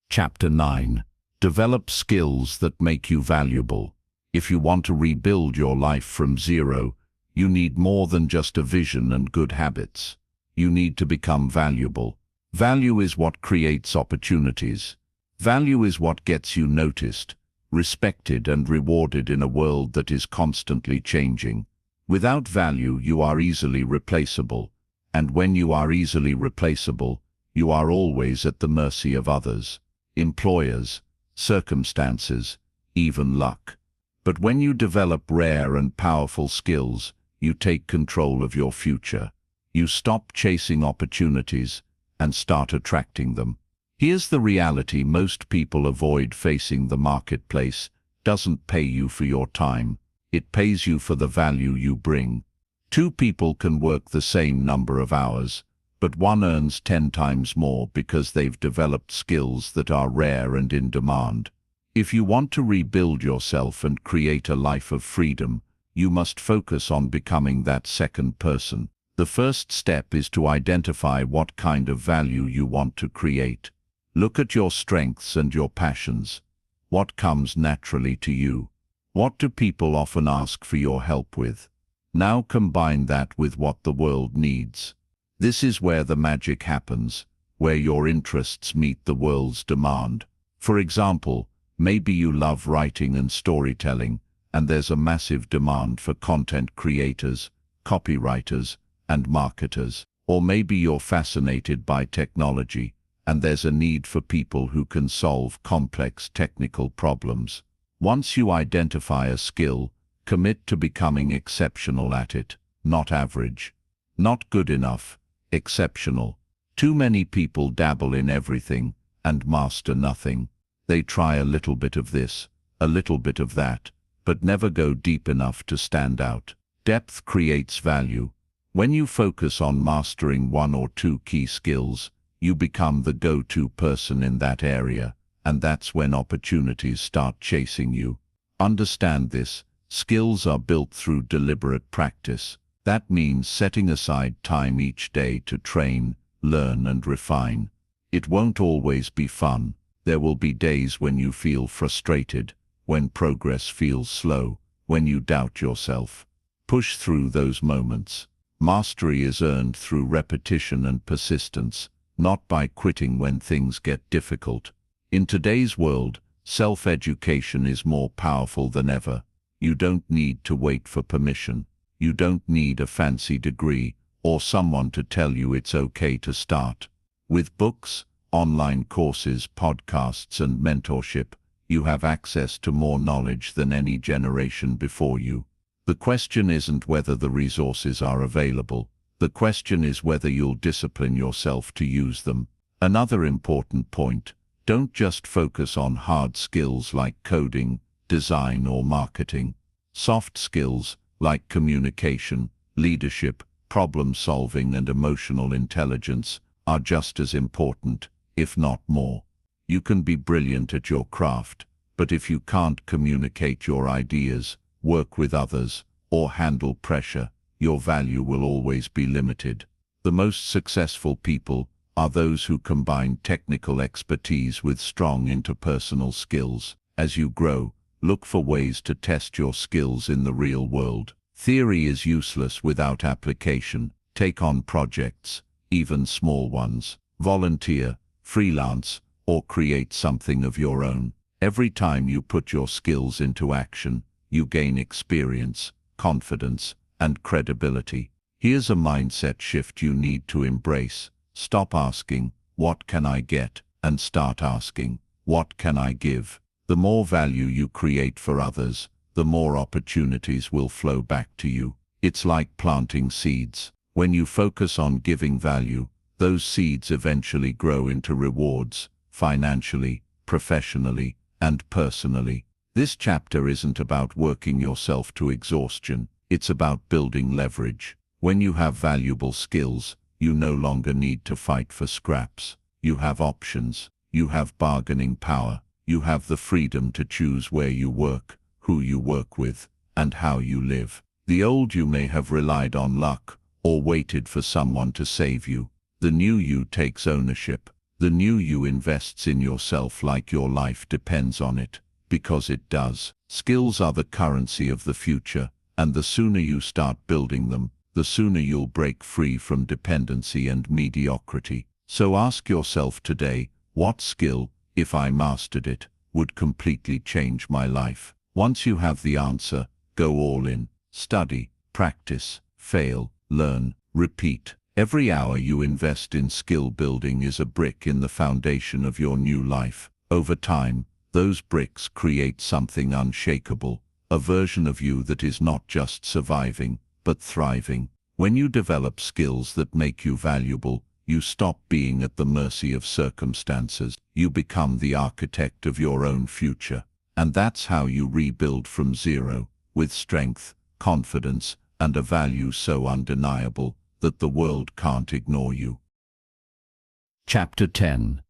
Chapter 9. Develop skills that make you valuable. If you want to rebuild your life from zero, you need more than just a vision and good habits. You need to become valuable. Value is what creates opportunities. Value is what gets you noticed, respected, and rewarded in a world that is constantly changing. Without value, you are easily replaceable. And when you are easily replaceable, you are always at the mercy of others, employers, circumstances, even luck. But when you develop rare and powerful skills, you take control of your future. You stop chasing opportunities and start attracting them. Here's the reality most people avoid facing. The marketplace doesn't pay you for your time. It pays you for the value you bring. 2 people can work the same number of hours, but one earns 10 times more because they've developed skills that are rare and in demand. If you want to rebuild yourself and create a life of freedom, you must focus on becoming that second person. The first step is to identify what kind of value you want to create. Look at your strengths and your passions. What comes naturally to you? What do people often ask for your help with? Now combine that with what the world needs. This is where the magic happens, where your interests meet the world's demand. For example, maybe you love writing and storytelling, and there's a massive demand for content creators, copywriters, and marketers. Or maybe you're fascinated by technology, and there's a need for people who can solve complex technical problems. Once you identify a skill, commit to becoming exceptional at it, not average. Not good enough, exceptional. Too many people dabble in everything and master nothing. They try a little bit of this, a little bit of that, but never go deep enough to stand out. Depth creates value. When you focus on mastering one or two key skills, you become the go-to person in that area, and that's when opportunities start chasing you. Understand this. Skills are built through deliberate practice. That means setting aside time each day to train, learn, and refine. It won't always be fun. There will be days when you feel frustrated, when progress feels slow, when you doubt yourself. Push through those moments. Mastery is earned through repetition and persistence, not by quitting when things get difficult. In today's world, self-education is more powerful than ever. You don't need to wait for permission. You don't need a fancy degree or someone to tell you it's okay to start. With books, online courses, podcasts, and mentorship, you have access to more knowledge than any generation before you. The question isn't whether the resources are available. The question is whether you'll discipline yourself to use them. Another important point: don't just focus on hard skills like coding, design, or marketing. Soft skills like communication, leadership, problem-solving, and emotional intelligence are just as important, if not more. You can be brilliant at your craft, but if you can't communicate your ideas, work with others, or handle pressure, your value will always be limited. The most successful people are those who combine technical expertise with strong interpersonal skills. As you grow, look for ways to test your skills in the real world. Theory is useless without application. Take on projects, even small ones. Volunteer, freelance, or create something of your own. Every time you put your skills into action, you gain experience, confidence, and credibility. Here's a mindset shift you need to embrace. Stop asking, "What can I get?" and start asking, "What can I give?" The more value you create for others, the more opportunities will flow back to you. It's like planting seeds. When you focus on giving value, those seeds eventually grow into rewards, financially, professionally, and personally. This chapter isn't about working yourself to exhaustion. It's about building leverage. When you have valuable skills, you no longer need to fight for scraps. You have options. You have bargaining power. You have the freedom to choose where you work, who you work with, and how you live. The old you may have relied on luck or waited for someone to save you. The new you takes ownership. The new you invests in yourself like your life depends on it, because it does. Skills are the currency of the future, and the sooner you start building them, the sooner you'll break free from dependency and mediocrity. So ask yourself today, what skill, if I mastered it, would completely change my life? Once you have the answer, go all in. Study, practice, fail, learn, repeat. Every hour you invest in skill building is a brick in the foundation of your new life. Over time, those bricks create something unshakable, a version of you that is not just surviving, but thriving. When you develop skills that make you valuable, you stop being at the mercy of circumstances. You become the architect of your own future. And that's how you rebuild from zero, with strength, confidence, and a value so undeniable that the world can't ignore you. Chapter 10.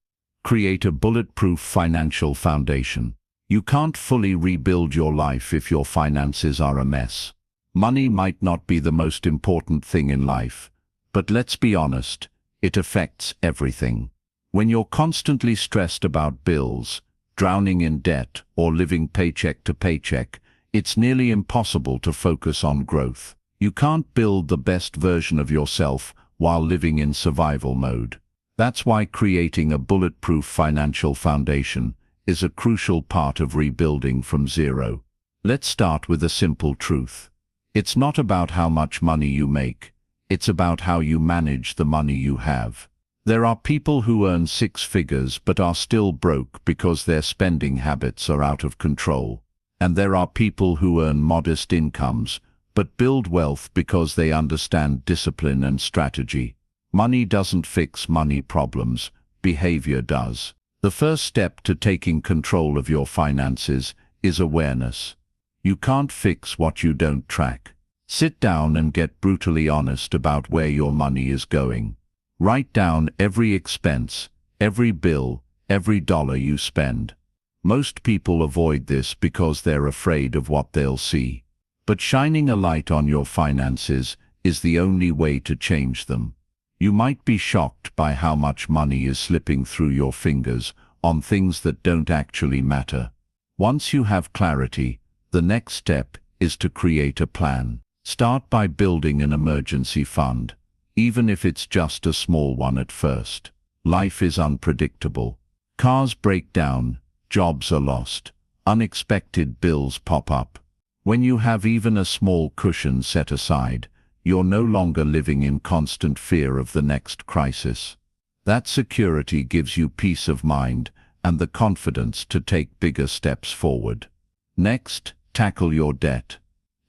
Create a bulletproof financial foundation. You can't fully rebuild your life if your finances are a mess. Money might not be the most important thing in life, but let's be honest, it affects everything. When you're constantly stressed about bills, drowning in debt, or living paycheck to paycheck, it's nearly impossible to focus on growth. You can't build the best version of yourself while living in survival mode. That's why creating a bulletproof financial foundation is a crucial part of rebuilding from zero. Let's start with a simple truth. It's not about how much money you make. It's about how you manage the money you have. There are people who earn six figures but are still broke because their spending habits are out of control. And there are people who earn modest incomes but build wealth because they understand discipline and strategy. Money doesn't fix money problems, behavior does. The first step to taking control of your finances is awareness. You can't fix what you don't track. Sit down and get brutally honest about where your money is going. Write down every expense, every bill, every dollar you spend. Most people avoid this because they're afraid of what they'll see. But shining a light on your finances is the only way to change them. You might be shocked by how much money is slipping through your fingers on things that don't actually matter. Once you have clarity, the next step is to create a plan. Start by building an emergency fund, even if it's just a small one at first. Life is unpredictable. Cars break down, jobs are lost, unexpected bills pop up. When you have even a small cushion set aside, you're no longer living in constant fear of the next crisis. That security gives you peace of mind and the confidence to take bigger steps forward. Next, tackle your debt.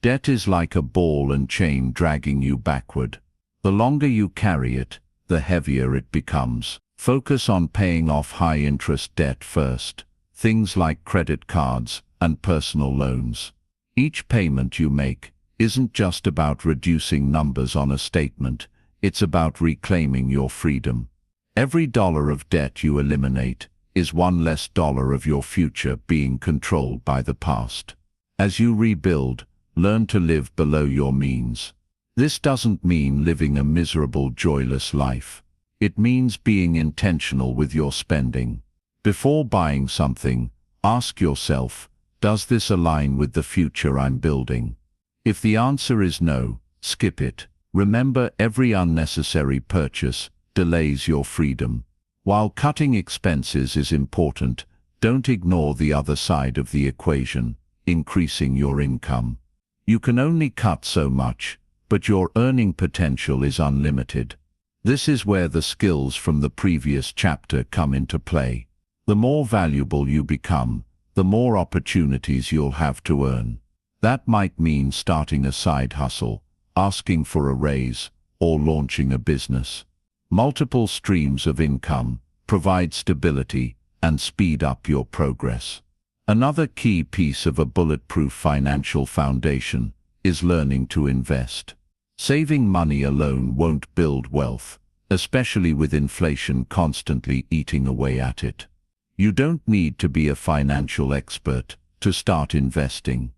Debt is like a ball and chain dragging you backward. The longer you carry it, the heavier it becomes. Focus on paying off high-interest debt first, things like credit cards and personal loans. Each payment you make isn't just about reducing numbers on a statement, it's about reclaiming your freedom. Every dollar of debt you eliminate is one less dollar of your future being controlled by the past. As you rebuild, learn to live below your means. This doesn't mean living a miserable, joyless life. It means being intentional with your spending. Before buying something, ask yourself, does this align with the future I'm building? If the answer is no, skip it. Remember, every unnecessary purchase delays your freedom. While cutting expenses is important, don't ignore the other side of the equation, increasing your income. You can only cut so much, but your earning potential is unlimited. This is where the skills from the previous chapter come into play. The more valuable you become, the more opportunities you'll have to earn. That might mean starting a side hustle, asking for a raise, or launching a business. Multiple streams of income provide stability and speed up your progress. Another key piece of a bulletproof financial foundation is learning to invest. Saving money alone won't build wealth, especially with inflation constantly eating away at it. You don't need to be a financial expert to start investing.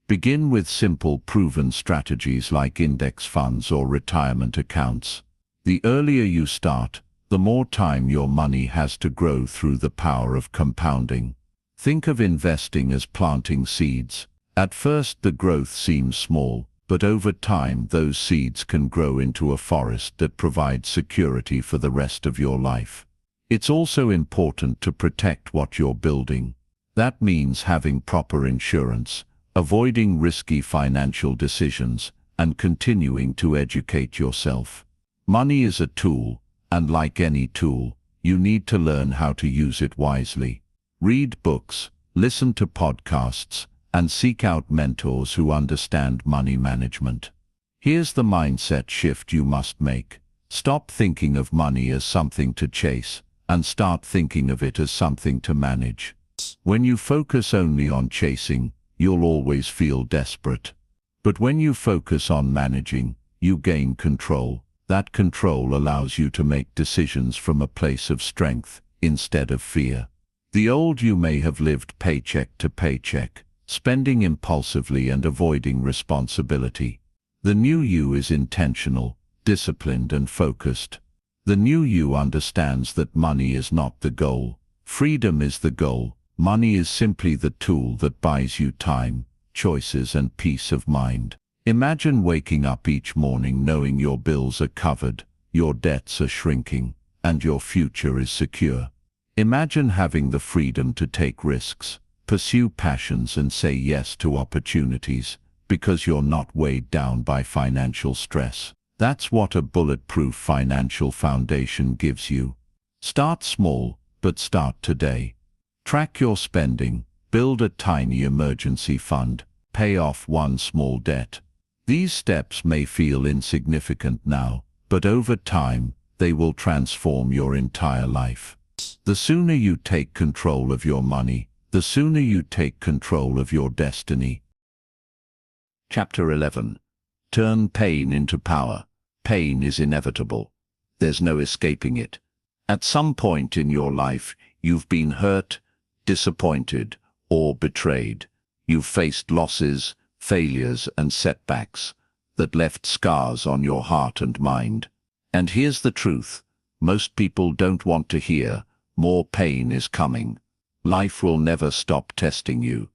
Begin with simple, proven strategies like index funds or retirement accounts. The earlier you start, the more time your money has to grow through the power of compounding. Think of investing as planting seeds. At first the growth seems small, but over time those seeds can grow into a forest that provides security for the rest of your life. It's also important to protect what you're building. That means having proper insurance, avoiding risky financial decisions, and continuing to educate yourself. Money is a tool, and like any tool, you need to learn how to use it wisely. Read books, listen to podcasts, and seek out mentors who understand money management. Here's the mindset shift you must make. Stop thinking of money as something to chase, and start thinking of it as something to manage. When you focus only on chasing, you'll always feel desperate. But when you focus on managing, you gain control. That control allows you to make decisions from a place of strength instead of fear. The old you may have lived paycheck to paycheck, spending impulsively and avoiding responsibility. The new you is intentional, disciplined and focused. The new you understands that money is not the goal. Freedom is the goal. Money is simply the tool that buys you time, choices and peace of mind. Imagine waking up each morning knowing your bills are covered, your debts are shrinking, and your future is secure. Imagine having the freedom to take risks, pursue passions and say yes to opportunities, because you're not weighed down by financial stress. That's what a bulletproof financial foundation gives you. Start small, but start today. Track your spending, build a tiny emergency fund, pay off one small debt. These steps may feel insignificant now, but over time, they will transform your entire life. The sooner you take control of your money, the sooner you take control of your destiny. Chapter 11. Turn pain into power. Pain is inevitable. There's no escaping it. At some point in your life, you've been hurt, disappointed, or betrayed. You've faced losses, failures, and setbacks that left scars on your heart and mind. And here's the truth. Most people don't want to hear, more pain is coming. Life will never stop testing you.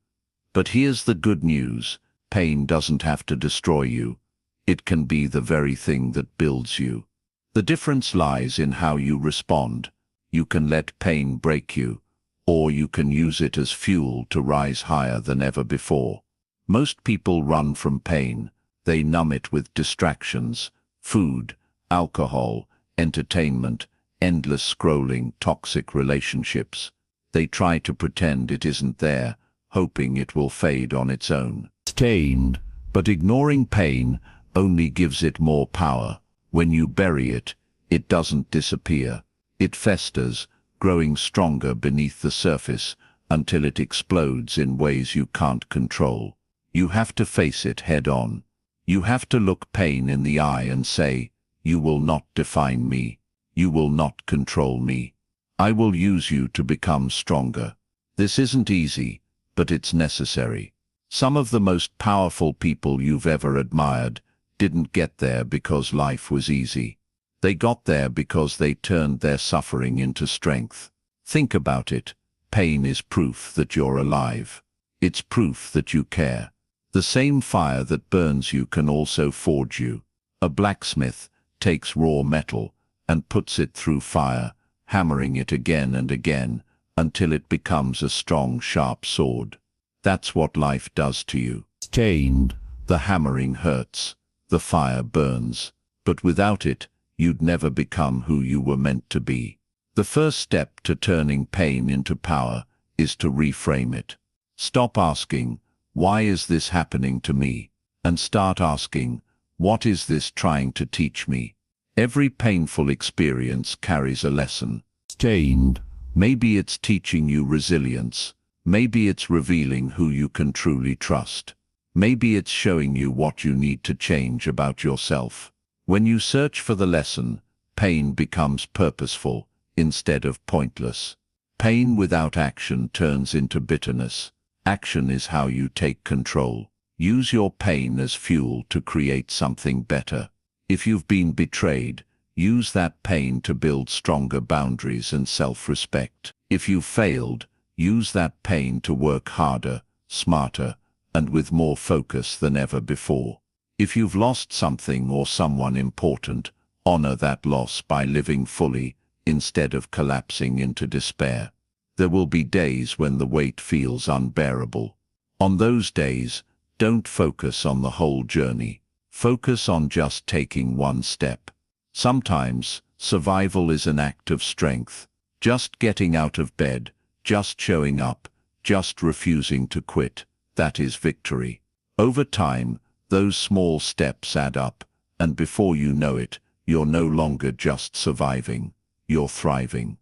But here's the good news. Pain doesn't have to destroy you. It can be the very thing that builds you. The difference lies in how you respond. You can let pain break you, or you can use it as fuel to rise higher than ever before. Most people run from pain. They numb it with distractions, food, alcohol, entertainment, endless scrolling, toxic relationships. They try to pretend it isn't there, hoping it will fade on its own. Stained, but ignoring pain only gives it more power. When you bury it, it doesn't disappear. It festers, growing stronger beneath the surface until it explodes in ways you can't control. You have to face it head on. You have to look pain in the eye and say, "You will not define me. You will not control me. I will use you to become stronger." This isn't easy, but it's necessary. Some of the most powerful people you've ever admired didn't get there because life was easy. They got there because they turned their suffering into strength. Think about it. Pain is proof that you're alive. It's proof that you care. The same fire that burns you can also forge you. A blacksmith takes raw metal and puts it through fire, hammering it again and again until it becomes a strong, sharp sword. That's what life does to you. Stained, the hammering hurts, the fire burns, but without it, you'd never become who you were meant to be. The first step to turning pain into power is to reframe it. Stop asking, "Why is this happening to me?" and start asking, "What is this trying to teach me?" Every painful experience carries a lesson. Stained, maybe it's teaching you resilience. Maybe it's revealing who you can truly trust. Maybe it's showing you what you need to change about yourself. When you search for the lesson, pain becomes purposeful instead of pointless. Pain without action turns into bitterness. Action is how you take control. Use your pain as fuel to create something better. If you've been betrayed, use that pain to build stronger boundaries and self-respect. If you've failed, use that pain to work harder, smarter, and with more focus than ever before. If you've lost something or someone important, honor that loss by living fully instead of collapsing into despair. There will be days when the weight feels unbearable. On those days, don't focus on the whole journey. Focus on just taking one step. Sometimes, survival is an act of strength. Just getting out of bed, just showing up, just refusing to quit. That is victory. Over time, those small steps add up, and before you know it, you're no longer just surviving, you're thriving.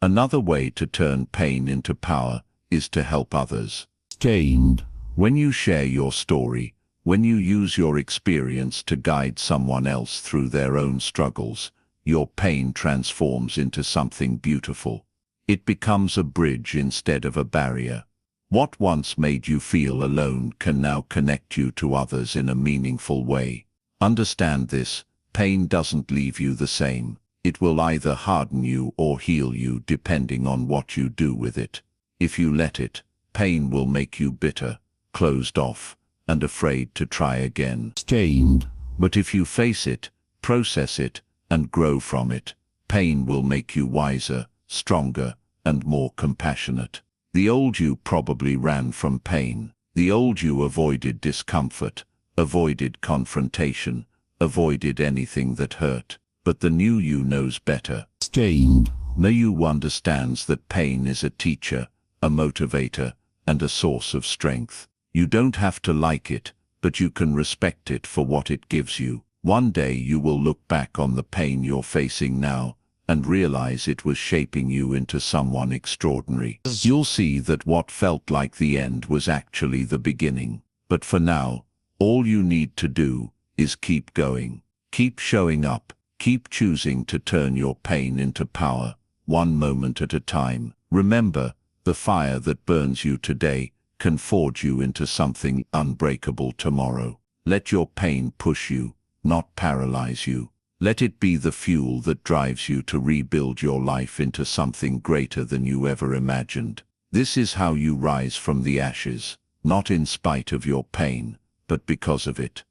Another way to turn pain into power is to help others. Stained. When you share your story, when you use your experience to guide someone else through their own struggles, your pain transforms into something beautiful. It becomes a bridge instead of a barrier. What once made you feel alone can now connect you to others in a meaningful way. Understand this, pain doesn't leave you the same. It will either harden you or heal you depending on what you do with it. If you let it, pain will make you bitter, closed off, and afraid to try again. Stained. But if you face it, process it, and grow from it, pain will make you wiser, stronger, and more compassionate. The old you probably ran from pain. The old you avoided discomfort, avoided confrontation, avoided anything that hurt. But the new you knows better. Stained. The you understands that pain is a teacher, a motivator, and a source of strength. You don't have to like it, but you can respect it for what it gives you. One day you will look back on the pain you're facing now and realize it was shaping you into someone extraordinary. You'll see that what felt like the end was actually the beginning. But for now, all you need to do is keep going. Keep showing up. Keep choosing to turn your pain into power, one moment at a time. Remember, the fire that burns you today can forge you into something unbreakable tomorrow. Let your pain push you, not paralyze you. Let it be the fuel that drives you to rebuild your life into something greater than you ever imagined. This is how you rise from the ashes, not in spite of your pain, but because of it.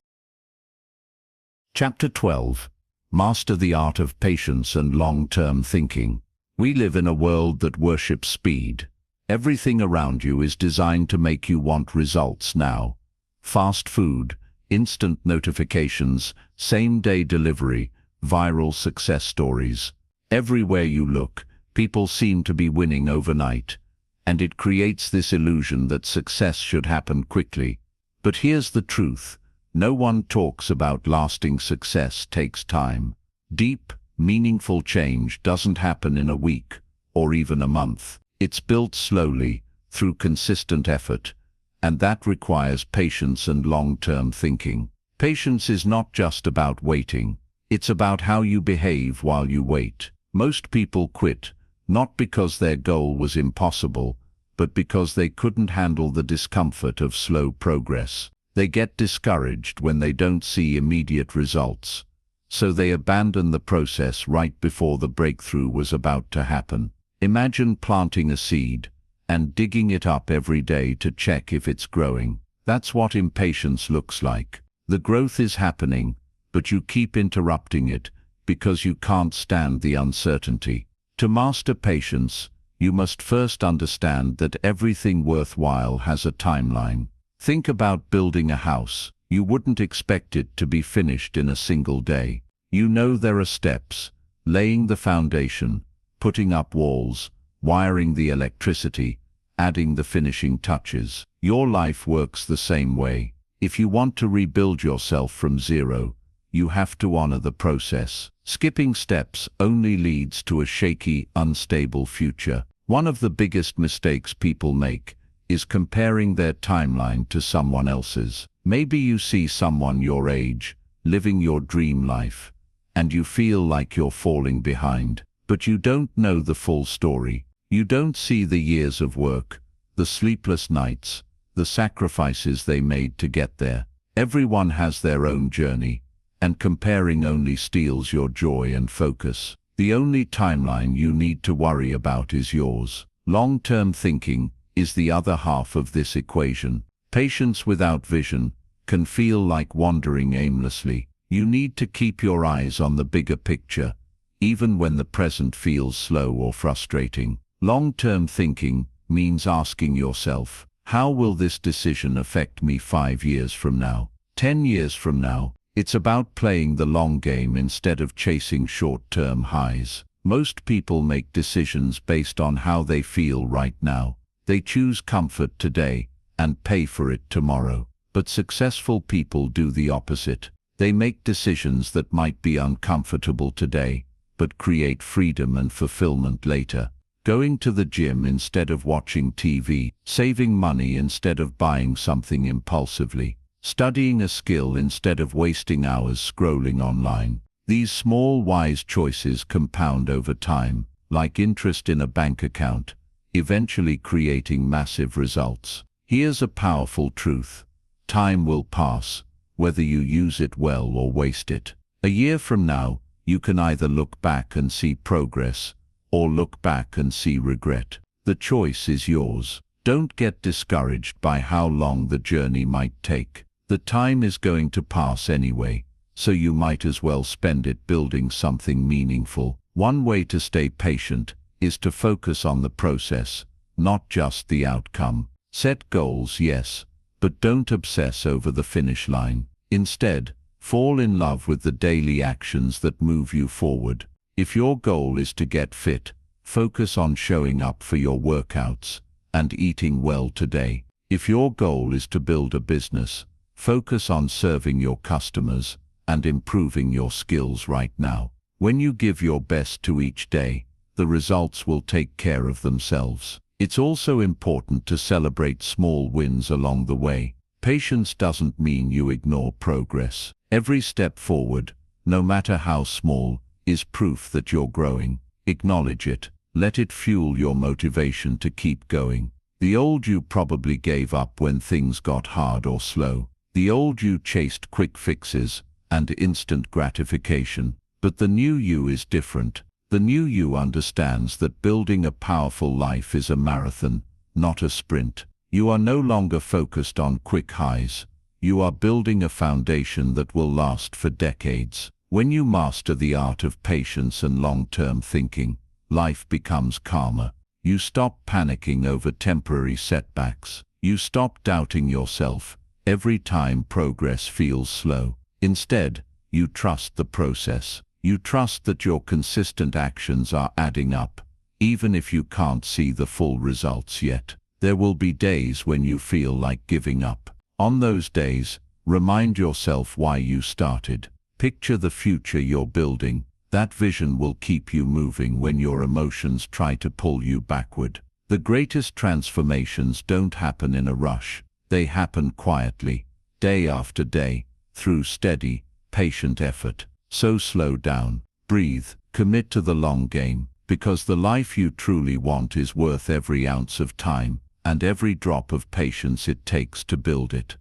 Chapter 12. Master the art of patience and long-term thinking. We live in a world that worships speed. Everything around you is designed to make you want results now. Fast food, instant notifications, same-day delivery, viral success stories. Everywhere you look, people seem to be winning overnight, and it creates this illusion that success should happen quickly. But here's the truth. No one talks about lasting success takes time. Deep, meaningful change doesn't happen in a week or even a month. It's built slowly, through consistent effort, and that requires patience and long-term thinking. Patience is not just about waiting. It's about how you behave while you wait. Most people quit, not because their goal was impossible, but because they couldn't handle the discomfort of slow progress. They get discouraged when they don't see immediate results, so they abandon the process right before the breakthrough was about to happen. Imagine planting a seed and digging it up every day to check if it's growing. That's what impatience looks like. The growth is happening, but you keep interrupting it because you can't stand the uncertainty. To master patience, you must first understand that everything worthwhile has a timeline. Think about building a house. You wouldn't expect it to be finished in a single day. You know there are steps: laying the foundation, putting up walls, wiring the electricity, adding the finishing touches. Your life works the same way. If you want to rebuild yourself from zero, you have to honor the process. Skipping steps only leads to a shaky, unstable future. One of the biggest mistakes people make is comparing their timeline to someone else's. Maybe you see someone your age, living your dream life, and you feel like you're falling behind. But you don't know the full story. You don't see the years of work, the sleepless nights, the sacrifices they made to get there. Everyone has their own journey, and comparing only steals your joy and focus. The only timeline you need to worry about is yours. Long-term thinking is the other half of this equation. Patience without vision can feel like wandering aimlessly. You need to keep your eyes on the bigger picture, even when the present feels slow or frustrating. Long-term thinking means asking yourself, how will this decision affect me 5 years from now, 10 years from now? It's about playing the long game instead of chasing short-term highs. Most people make decisions based on how they feel right now. They choose comfort today and pay for it tomorrow. But successful people do the opposite. They make decisions that might be uncomfortable today, but create freedom and fulfillment later. Going to the gym instead of watching TV, saving money instead of buying something impulsively, studying a skill instead of wasting hours scrolling online. These small, wise choices compound over time, like interest in a bank account, eventually creating massive results. Here's a powerful truth: time will pass, whether you use it well or waste it. A year from now, you can either look back and see progress, or look back and see regret. The choice is yours. Don't get discouraged by how long the journey might take. The time is going to pass anyway, so you might as well spend it building something meaningful. One way to stay patient is to focus on the process, not just the outcome. Set goals, yes, but don't obsess over the finish line. Instead, fall in love with the daily actions that move you forward. If your goal is to get fit, focus on showing up for your workouts and eating well today. If your goal is to build a business, focus on serving your customers and improving your skills right now. When you give your best to each day, the results will take care of themselves. It's also important to celebrate small wins along the way. Patience doesn't mean you ignore progress. Every step forward, no matter how small, is proof that you're growing. Acknowledge it. Let it fuel your motivation to keep going. The old you probably gave up when things got hard or slow. The old you chased quick fixes and instant gratification. But the new you is different. The new you understands that building a powerful life is a marathon, not a sprint. You are no longer focused on quick highs. You are building a foundation that will last for decades. When you master the art of patience and long-term thinking, life becomes calmer. You stop panicking over temporary setbacks. You stop doubting yourself every time progress feels slow. Instead, you trust the process. You trust that your consistent actions are adding up, even if you can't see the full results yet. There will be days when you feel like giving up. On those days, remind yourself why you started. Picture the future you're building. That vision will keep you moving when your emotions try to pull you backward. The greatest transformations don't happen in a rush. They happen quietly, day after day, through steady, patient effort. So slow down, breathe, commit to the long game, because the life you truly want is worth every ounce of time and every drop of patience it takes to build it.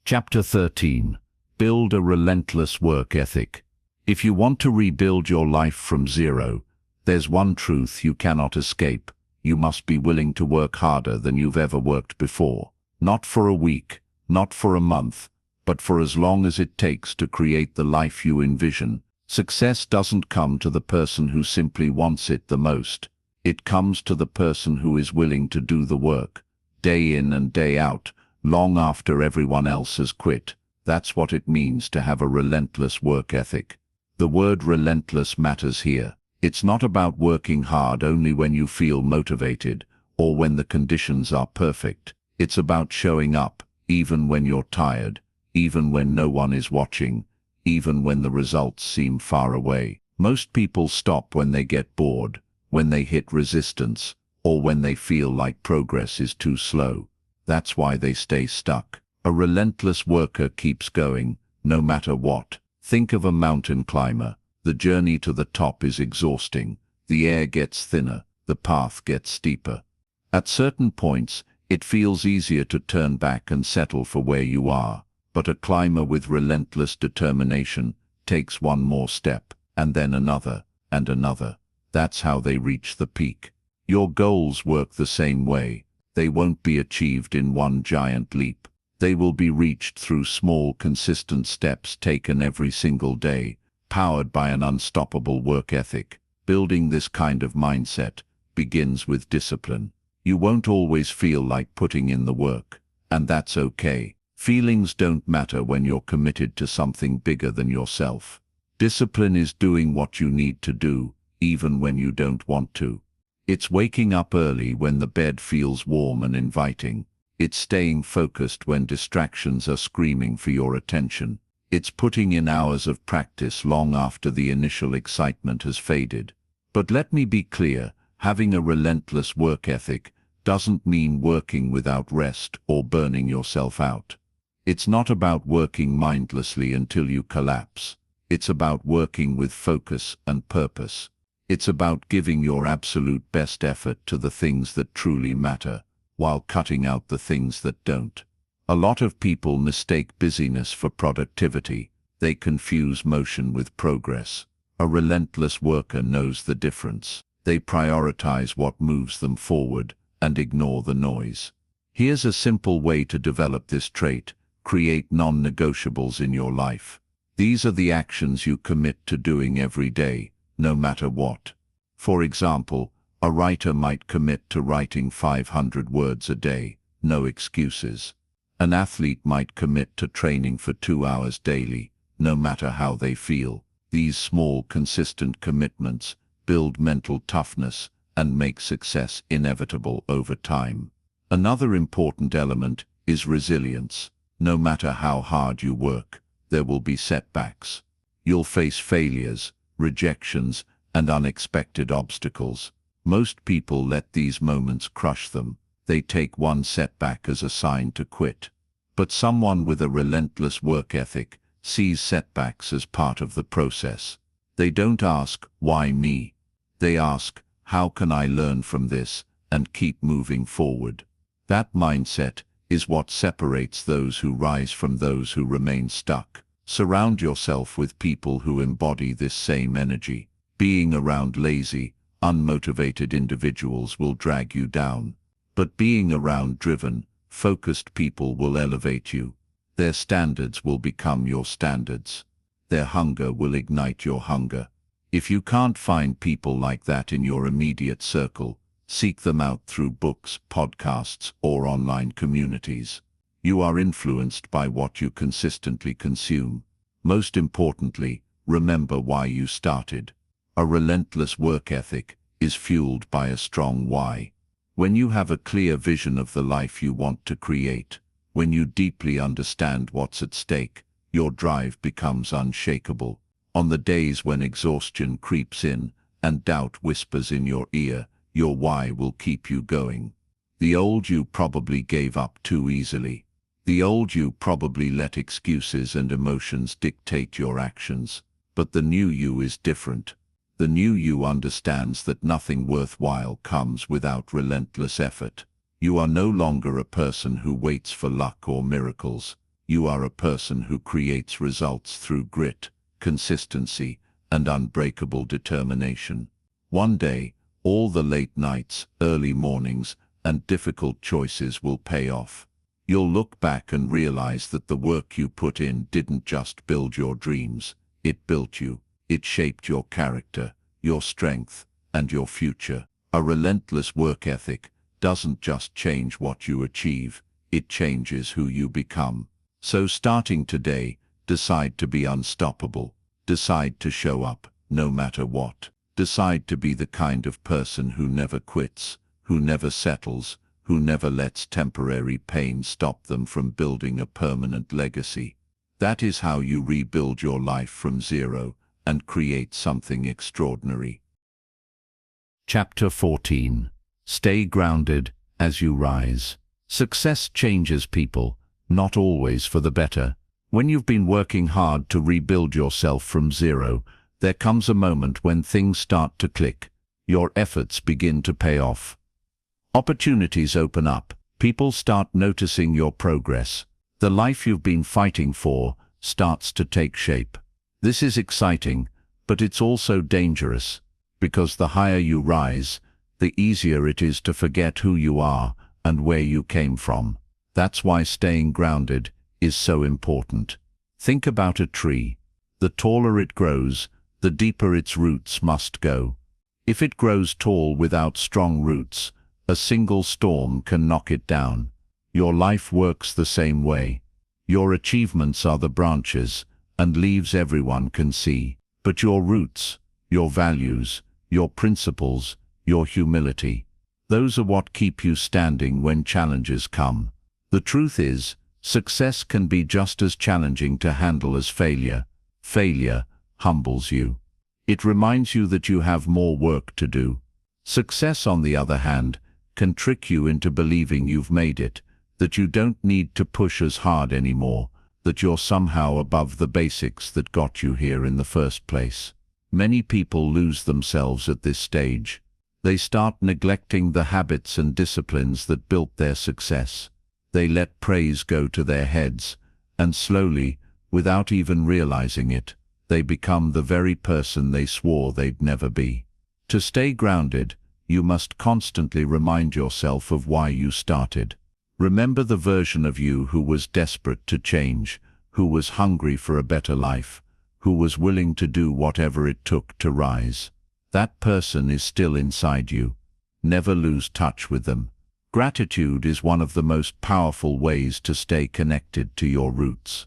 Chapter 13. Build a relentless work ethic. If you want to rebuild your life from zero, there's one truth you cannot escape. You must be willing to work harder than you've ever worked before. Not for a week, not for a month, but for as long as it takes to create the life you envision. Success doesn't come to the person who simply wants it the most. It comes to the person who is willing to do the work, day in and day out, long after everyone else has quit. That's what it means to have a relentless work ethic. The word relentless matters here. It's not about working hard only when you feel motivated or when the conditions are perfect. It's about showing up, even when you're tired, even when no one is watching, even when the results seem far away. Most people stop when they get bored, when they hit resistance, or when they feel like progress is too slow. That's why they stay stuck. A relentless worker keeps going, no matter what. Think of a mountain climber. The journey to the top is exhausting. The air gets thinner, the path gets steeper. At certain points, it feels easier to turn back and settle for where you are. But a climber with relentless determination takes one more step, and then another, and another. That's how they reach the peak. Your goals work the same way. They won't be achieved in one giant leap. They will be reached through small, consistent steps taken every single day, powered by an unstoppable work ethic. Building this kind of mindset begins with discipline. You won't always feel like putting in the work, and that's okay. Feelings don't matter when you're committed to something bigger than yourself. Discipline is doing what you need to do, even when you don't want to. It's waking up early when the bed feels warm and inviting. It's staying focused when distractions are screaming for your attention. It's putting in hours of practice long after the initial excitement has faded. But let me be clear, having a relentless work ethic doesn't mean working without rest or burning yourself out. It's not about working mindlessly until you collapse. It's about working with focus and purpose. It's about giving your absolute best effort to the things that truly matter, while cutting out the things that don't. A lot of people mistake busyness for productivity. They confuse motion with progress. A relentless worker knows the difference. They prioritize what moves them forward and ignore the noise. Here's a simple way to develop this trait. Create non-negotiables in your life. These are the actions you commit to doing every day, no matter what. For example, a writer might commit to writing 500 words a day, no excuses. An athlete might commit to training for 2 hours daily, no matter how they feel. These small, consistent commitments build mental toughness and make success inevitable over time. Another important element is resilience. No matter how hard you work, there will be setbacks. You'll face failures, rejections, and unexpected obstacles. Most people let these moments crush them. They take one setback as a sign to quit. But someone with a relentless work ethic sees setbacks as part of the process. They don't ask, "Why me?" They ask, "How can I learn from this and keep moving forward?" That mindset is what separates those who rise from those who remain stuck. Surround yourself with people who embody this same energy. Being around lazy, unmotivated individuals will drag you down. But being around driven, focused people will elevate you. Their standards will become your standards. Their hunger will ignite your hunger. If you can't find people like that in your immediate circle, seek them out through books, podcasts, or online communities. You are influenced by what you consistently consume. Most importantly, remember why you started. A relentless work ethic is fueled by a strong why. When you have a clear vision of the life you want to create, when you deeply understand what's at stake, your drive becomes unshakable. On the days when exhaustion creeps in and doubt whispers in your ear, your why will keep you going. The old you probably gave up too easily. The old you probably let excuses and emotions dictate your actions. But the new you is different. The new you understands that nothing worthwhile comes without relentless effort. You are no longer a person who waits for luck or miracles. You are a person who creates results through grit, consistency, and unbreakable determination. One day, all the late nights, early mornings, and difficult choices will pay off. You'll look back and realize that the work you put in didn't just build your dreams, it built you. It shaped your character, your strength, and your future. A relentless work ethic doesn't just change what you achieve, it changes who you become. So starting today, decide to be unstoppable. Decide to show up, no matter what. Decide to be the kind of person who never quits, who never settles, who never lets temporary pain stop them from building a permanent legacy. That is how you rebuild your life from zero and create something extraordinary. Chapter 14. Stay grounded as you rise. Success changes people, not always for the better. When you've been working hard to rebuild yourself from zero, there comes a moment when things start to click. Your efforts begin to pay off. Opportunities open up. People start noticing your progress. The life you've been fighting for starts to take shape. This is exciting, but it's also dangerous, because the higher you rise, the easier it is to forget who you are and where you came from. That's why staying grounded is so important. Think about a tree. The taller it grows, the deeper its roots must go. If it grows tall without strong roots, a single storm can knock it down. Your life works the same way. Your achievements are the branches and leaves everyone can see. But your roots, your values, your principles, your humility, those are what keep you standing when challenges come. The truth is, success can be just as challenging to handle as failure. Failure humbles you. It reminds you that you have more work to do. Success, on the other hand, can trick you into believing you've made it, that you don't need to push as hard anymore, that you're somehow above the basics that got you here in the first place. Many people lose themselves at this stage. They start neglecting the habits and disciplines that built their success. They let praise go to their heads, and slowly, without even realizing it, they become the very person they swore they'd never be. To stay grounded, you must constantly remind yourself of why you started. Remember the version of you who was desperate to change, who was hungry for a better life, who was willing to do whatever it took to rise. That person is still inside you. Never lose touch with them. Gratitude is one of the most powerful ways to stay connected to your roots.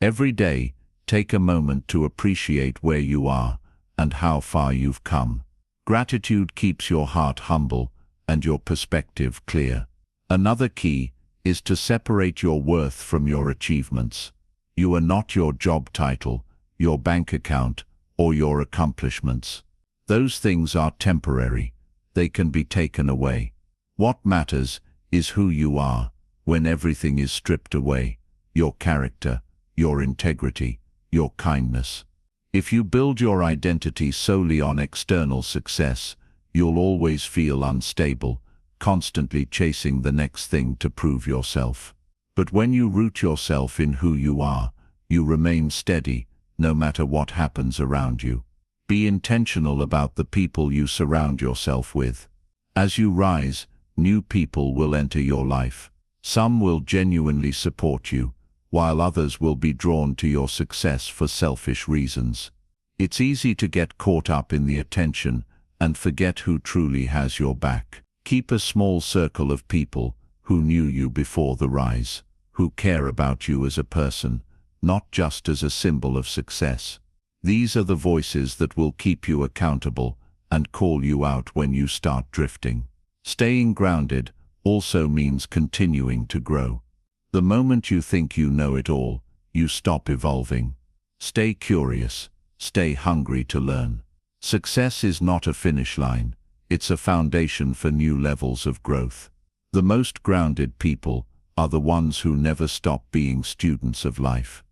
Every day, take a moment to appreciate where you are and how far you've come. Gratitude keeps your heart humble and your perspective clear. Another key is to separate your worth from your achievements. You are not your job title, your bank account, or your accomplishments. Those things are temporary. They can be taken away. What matters is who you are when everything is stripped away: your character, your integrity, your kindness. If you build your identity solely on external success, you'll always feel unstable, constantly chasing the next thing to prove yourself. But when you root yourself in who you are, you remain steady, no matter what happens around you. Be intentional about the people you surround yourself with. As you rise, new people will enter your life. Some will genuinely support you, while others will be drawn to your success for selfish reasons. It's easy to get caught up in the attention and forget who truly has your back. Keep a small circle of people who knew you before the rise, who care about you as a person, not just as a symbol of success. These are the voices that will keep you accountable and call you out when you start drifting. Staying grounded also means continuing to grow. The moment you think you know it all, you stop evolving. Stay curious. Stay hungry to learn. Success is not a finish line. It's a foundation for new levels of growth. The most grounded people are the ones who never stop being students of life.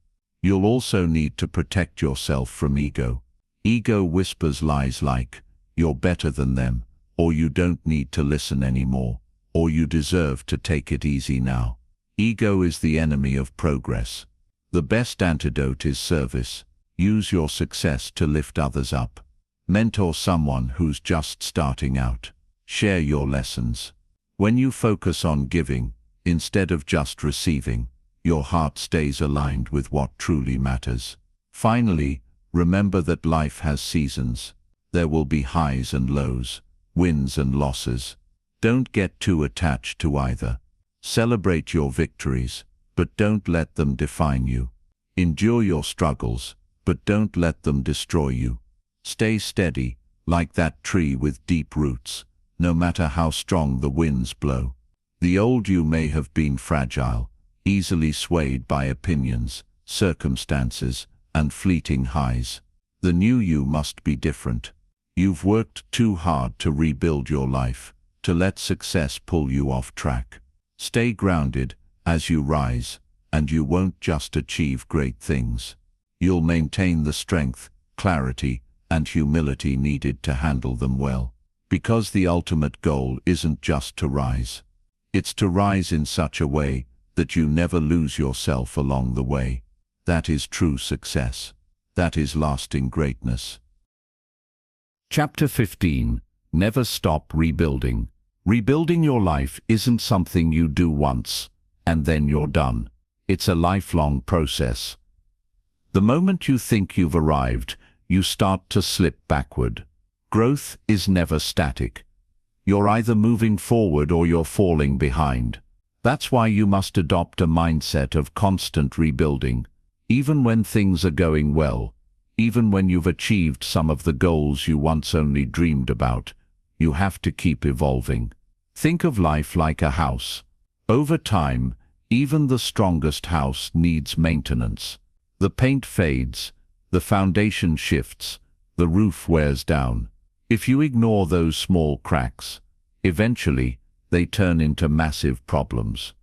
You'll also need to protect yourself from ego. Ego whispers lies like, "You're better than them," or "You don't need to listen anymore," or "You deserve to take it easy now." Ego is the enemy of progress. The best antidote is service. Use your success to lift others up. Mentor someone who's just starting out. Share your lessons. When you focus on giving, instead of just receiving, your heart stays aligned with what truly matters. Finally, remember that life has seasons. There will be highs and lows, wins and losses. Don't get too attached to either. Celebrate your victories, but don't let them define you. Endure your struggles, but don't let them destroy you. Stay steady, like that tree with deep roots, no matter how strong the winds blow. The old you may have been fragile, easily swayed by opinions, circumstances, and fleeting highs. The new you must be different. You've worked too hard to rebuild your life, to let success pull you off track. Stay grounded as you rise, and you won't just achieve great things. You'll maintain the strength, clarity, and humility needed to handle them well. Because the ultimate goal isn't just to rise. It's to rise in such a way that you never lose yourself along the way. That is true success. That is lasting greatness. Chapter 15. Never stop rebuilding. Rebuilding your life isn't something you do once, and then you're done. It's a lifelong process. The moment you think you've arrived, you start to slip backward. Growth is never static. You're either moving forward or you're falling behind. That's why you must adopt a mindset of constant rebuilding. Even when things are going well, even when you've achieved some of the goals you once only dreamed about, you have to keep evolving. Think of life like a house. Over time, even the strongest house needs maintenance. The paint fades, the foundation shifts, the roof wears down. If you ignore those small cracks, eventually they turn into massive problems.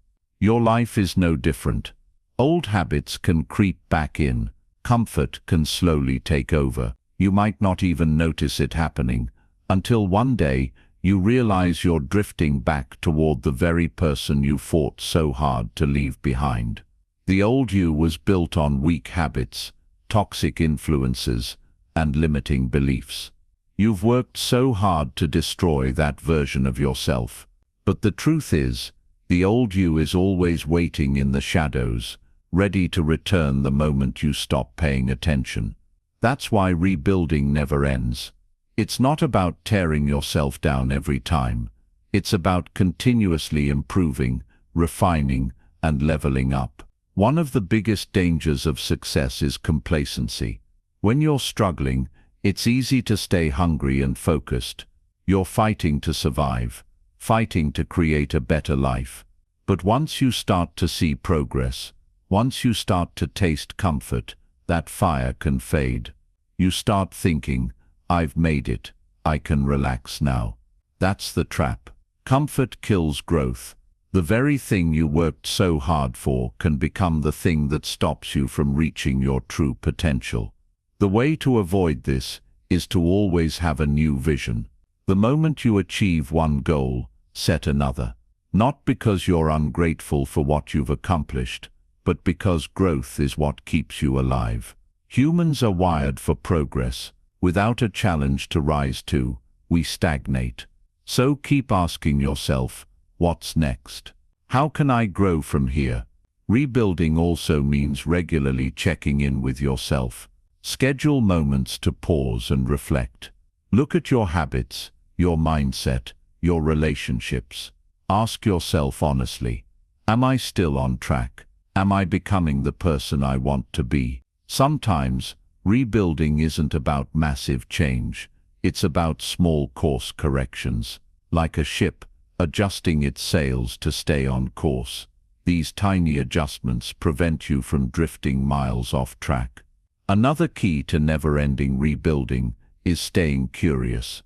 Your life is no different. Old habits can creep back in. Comfort can slowly take over. You might not even notice it happening until one day you realize you're drifting back toward the very person you fought so hard to leave behind. The old you was built on weak habits, toxic influences, and limiting beliefs. You've worked so hard to destroy that version of yourself. But the truth is, The old you is always waiting in the shadows, ready to return the moment you stop paying attention. That's why rebuilding never ends. It's not about tearing yourself down every time. It's about continuously improving, refining, and leveling up. One of the biggest dangers of success is complacency. When you're struggling, it's easy to stay hungry and focused. You're fighting to survive, fighting to create a better life. But once you start to see progress, once you start to taste comfort, that fire can fade. You start thinking, I've made it, I can relax now. That's the trap. Comfort kills growth. The very thing you worked so hard for can become the thing that stops you from reaching your true potential. The way to avoid this is to always have a new vision. The moment you achieve one goal, set another. Not because you're ungrateful for what you've accomplished, but because growth is what keeps you alive. Humans are wired for progress. Without a challenge to rise to, we stagnate. So keep asking yourself, what's next? How can I grow from here? Rebuilding also means regularly checking in with yourself. Schedule moments to pause and reflect. Look at your habits, your mindset, your relationships. Ask yourself honestly, am I still on track? Am I becoming the person I want to be? Sometimes, rebuilding isn't about massive change. It's about small course corrections. Like a ship, adjusting its sails to stay on course. These tiny adjustments prevent you from drifting miles off track. Another key to never-ending rebuilding is staying curious.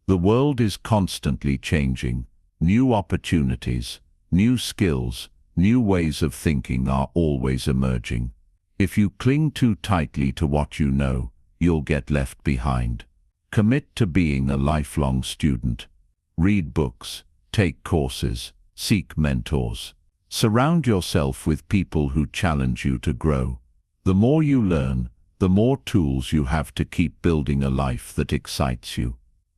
The world is constantly changing. New opportunities, new skills, new ways of thinking are always emerging. If you cling too tightly to what you know, you'll get left behind. Commit to being a lifelong student. Read books, take courses, seek mentors. Surround yourself with people who challenge you to grow. The more you learn, the more tools you have to keep building a life that excites you.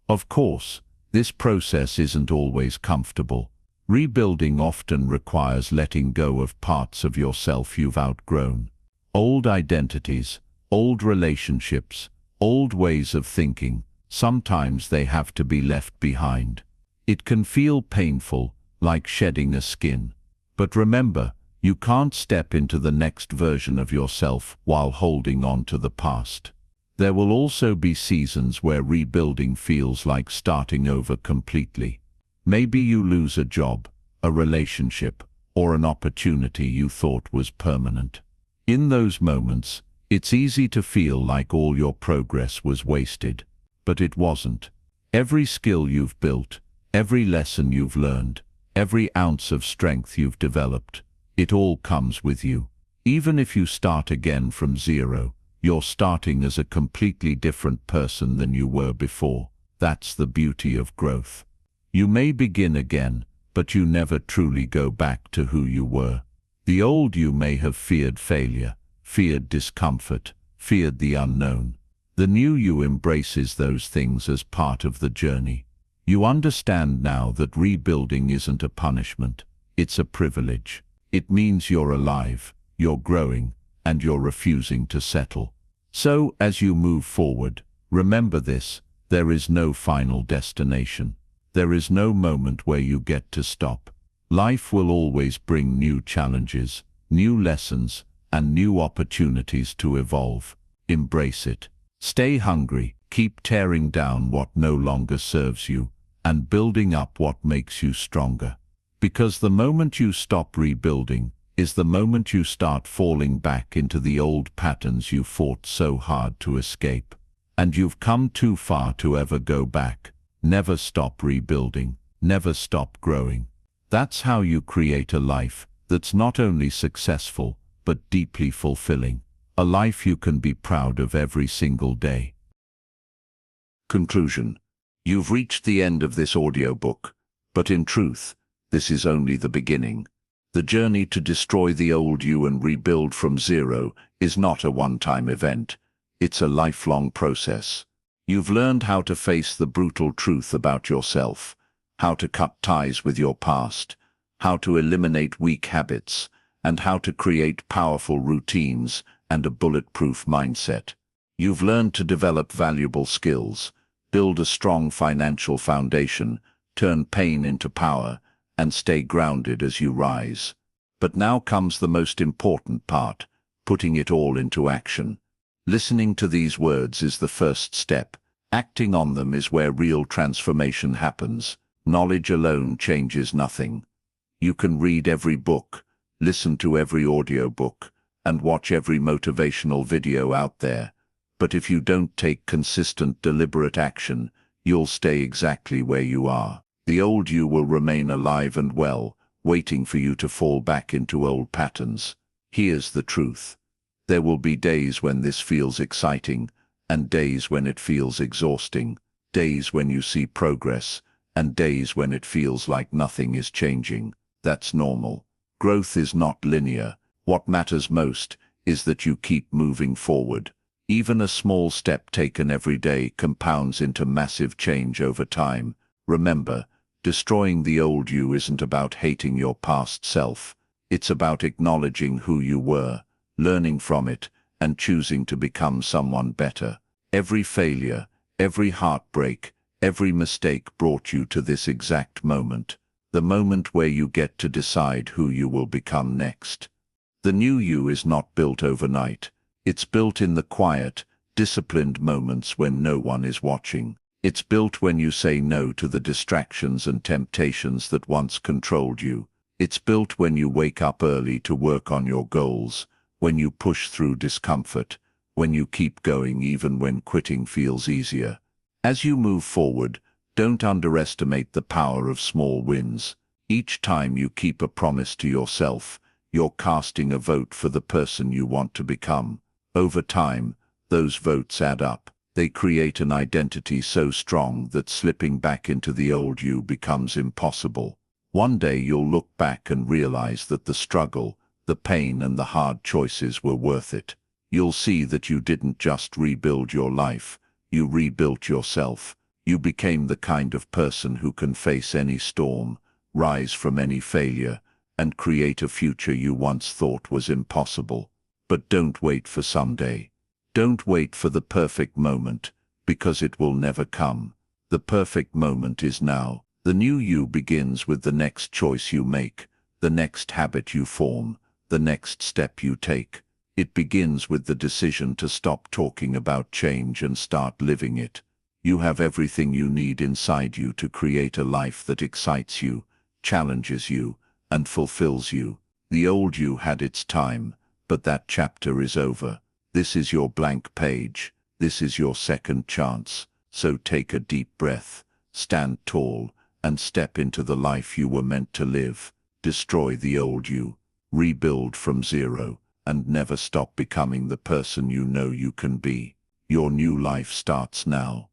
Of course, this process isn't always comfortable. Rebuilding often requires letting go of parts of yourself you've outgrown. Old identities, old relationships, old ways of thinking, sometimes they have to be left behind. It can feel painful, like shedding a skin. But remember, you can't step into the next version of yourself while holding on to the past. There will also be seasons where rebuilding feels like starting over completely. Maybe you lose a job, a relationship, or an opportunity you thought was permanent. In those moments, it's easy to feel like all your progress was wasted. But it wasn't. Every skill you've built, every lesson you've learned, every ounce of strength you've developed, it all comes with you. Even if you start again from zero, you're starting as a completely different person than you were before. That's the beauty of growth. You may begin again, but you never truly go back to who you were. The old you may have feared failure, feared discomfort, feared the unknown. The new you embraces those things as part of the journey. You understand now that rebuilding isn't a punishment, it's a privilege. It means you're alive, you're growing, and you're refusing to settle. So, as you move forward, remember this: there is no final destination. There is no moment where you get to stop. Life will always bring new challenges, new lessons, and new opportunities to evolve. Embrace it. Stay hungry, keep tearing down what no longer serves you, and building up what makes you stronger. Because the moment you stop rebuilding is the moment you start falling back into the old patterns you fought so hard to escape. And you've come too far to ever go back. Never stop rebuilding, never stop growing. That's how you create a life that's not only successful, but deeply fulfilling. A life you can be proud of every single day. Conclusion. You've reached the end of this audiobook, but in truth, this is only the beginning. The journey to destroy the old you and rebuild from zero is not a one-time event. It's a lifelong process. You've learned how to face the brutal truth about yourself, how to cut ties with your past, how to eliminate weak habits, and how to create powerful routines and a bulletproof mindset. You've learned to develop valuable skills, build a strong financial foundation, turn pain into power, and stay grounded as you rise. But now comes the most important part, putting it all into action. Listening to these words is the first step. Acting on them is where real transformation happens. Knowledge alone changes nothing. You can read every book, listen to every audiobook, and watch every motivational video out there. But if you don't take consistent, deliberate action, you'll stay exactly where you are. The old you will remain alive and well, waiting for you to fall back into old patterns. Here's the truth. There will be days when this feels exciting, and days when it feels exhausting, days when you see progress, and days when it feels like nothing is changing. That's normal. Growth is not linear. What matters most is that you keep moving forward. Even a small step taken every day compounds into massive change over time. Remember, destroying the old you isn't about hating your past self. It's about acknowledging who you were, learning from it, and choosing to become someone better. Every failure, every heartbreak, every mistake brought you to this exact moment. The moment where you get to decide who you will become next. The new you is not built overnight. It's built in the quiet, disciplined moments when no one is watching. It's built when you say no to the distractions and temptations that once controlled you. It's built when you wake up early to work on your goals, when you push through discomfort, when you keep going even when quitting feels easier. As you move forward, don't underestimate the power of small wins. Each time you keep a promise to yourself, you're casting a vote for the person you want to become. Over time, those votes add up. They create an identity so strong that slipping back into the old you becomes impossible. One day you'll look back and realize that the struggle, the pain and the hard choices were worth it. You'll see that you didn't just rebuild your life, you rebuilt yourself. You became the kind of person who can face any storm, rise from any failure, and create a future you once thought was impossible. But don't wait for someday. Don't wait for the perfect moment, because it will never come. The perfect moment is now. The new you begins with the next choice you make, the next habit you form, the next step you take. It begins with the decision to stop talking about change and start living it. You have everything you need inside you to create a life that excites you, challenges you, and fulfills you. The old you had its time, but that chapter is over. This is your blank page. This is your second chance. So take a deep breath, stand tall, and step into the life you were meant to live. Destroy the old you, rebuild from zero, and never stop becoming the person you know you can be. Your new life starts now.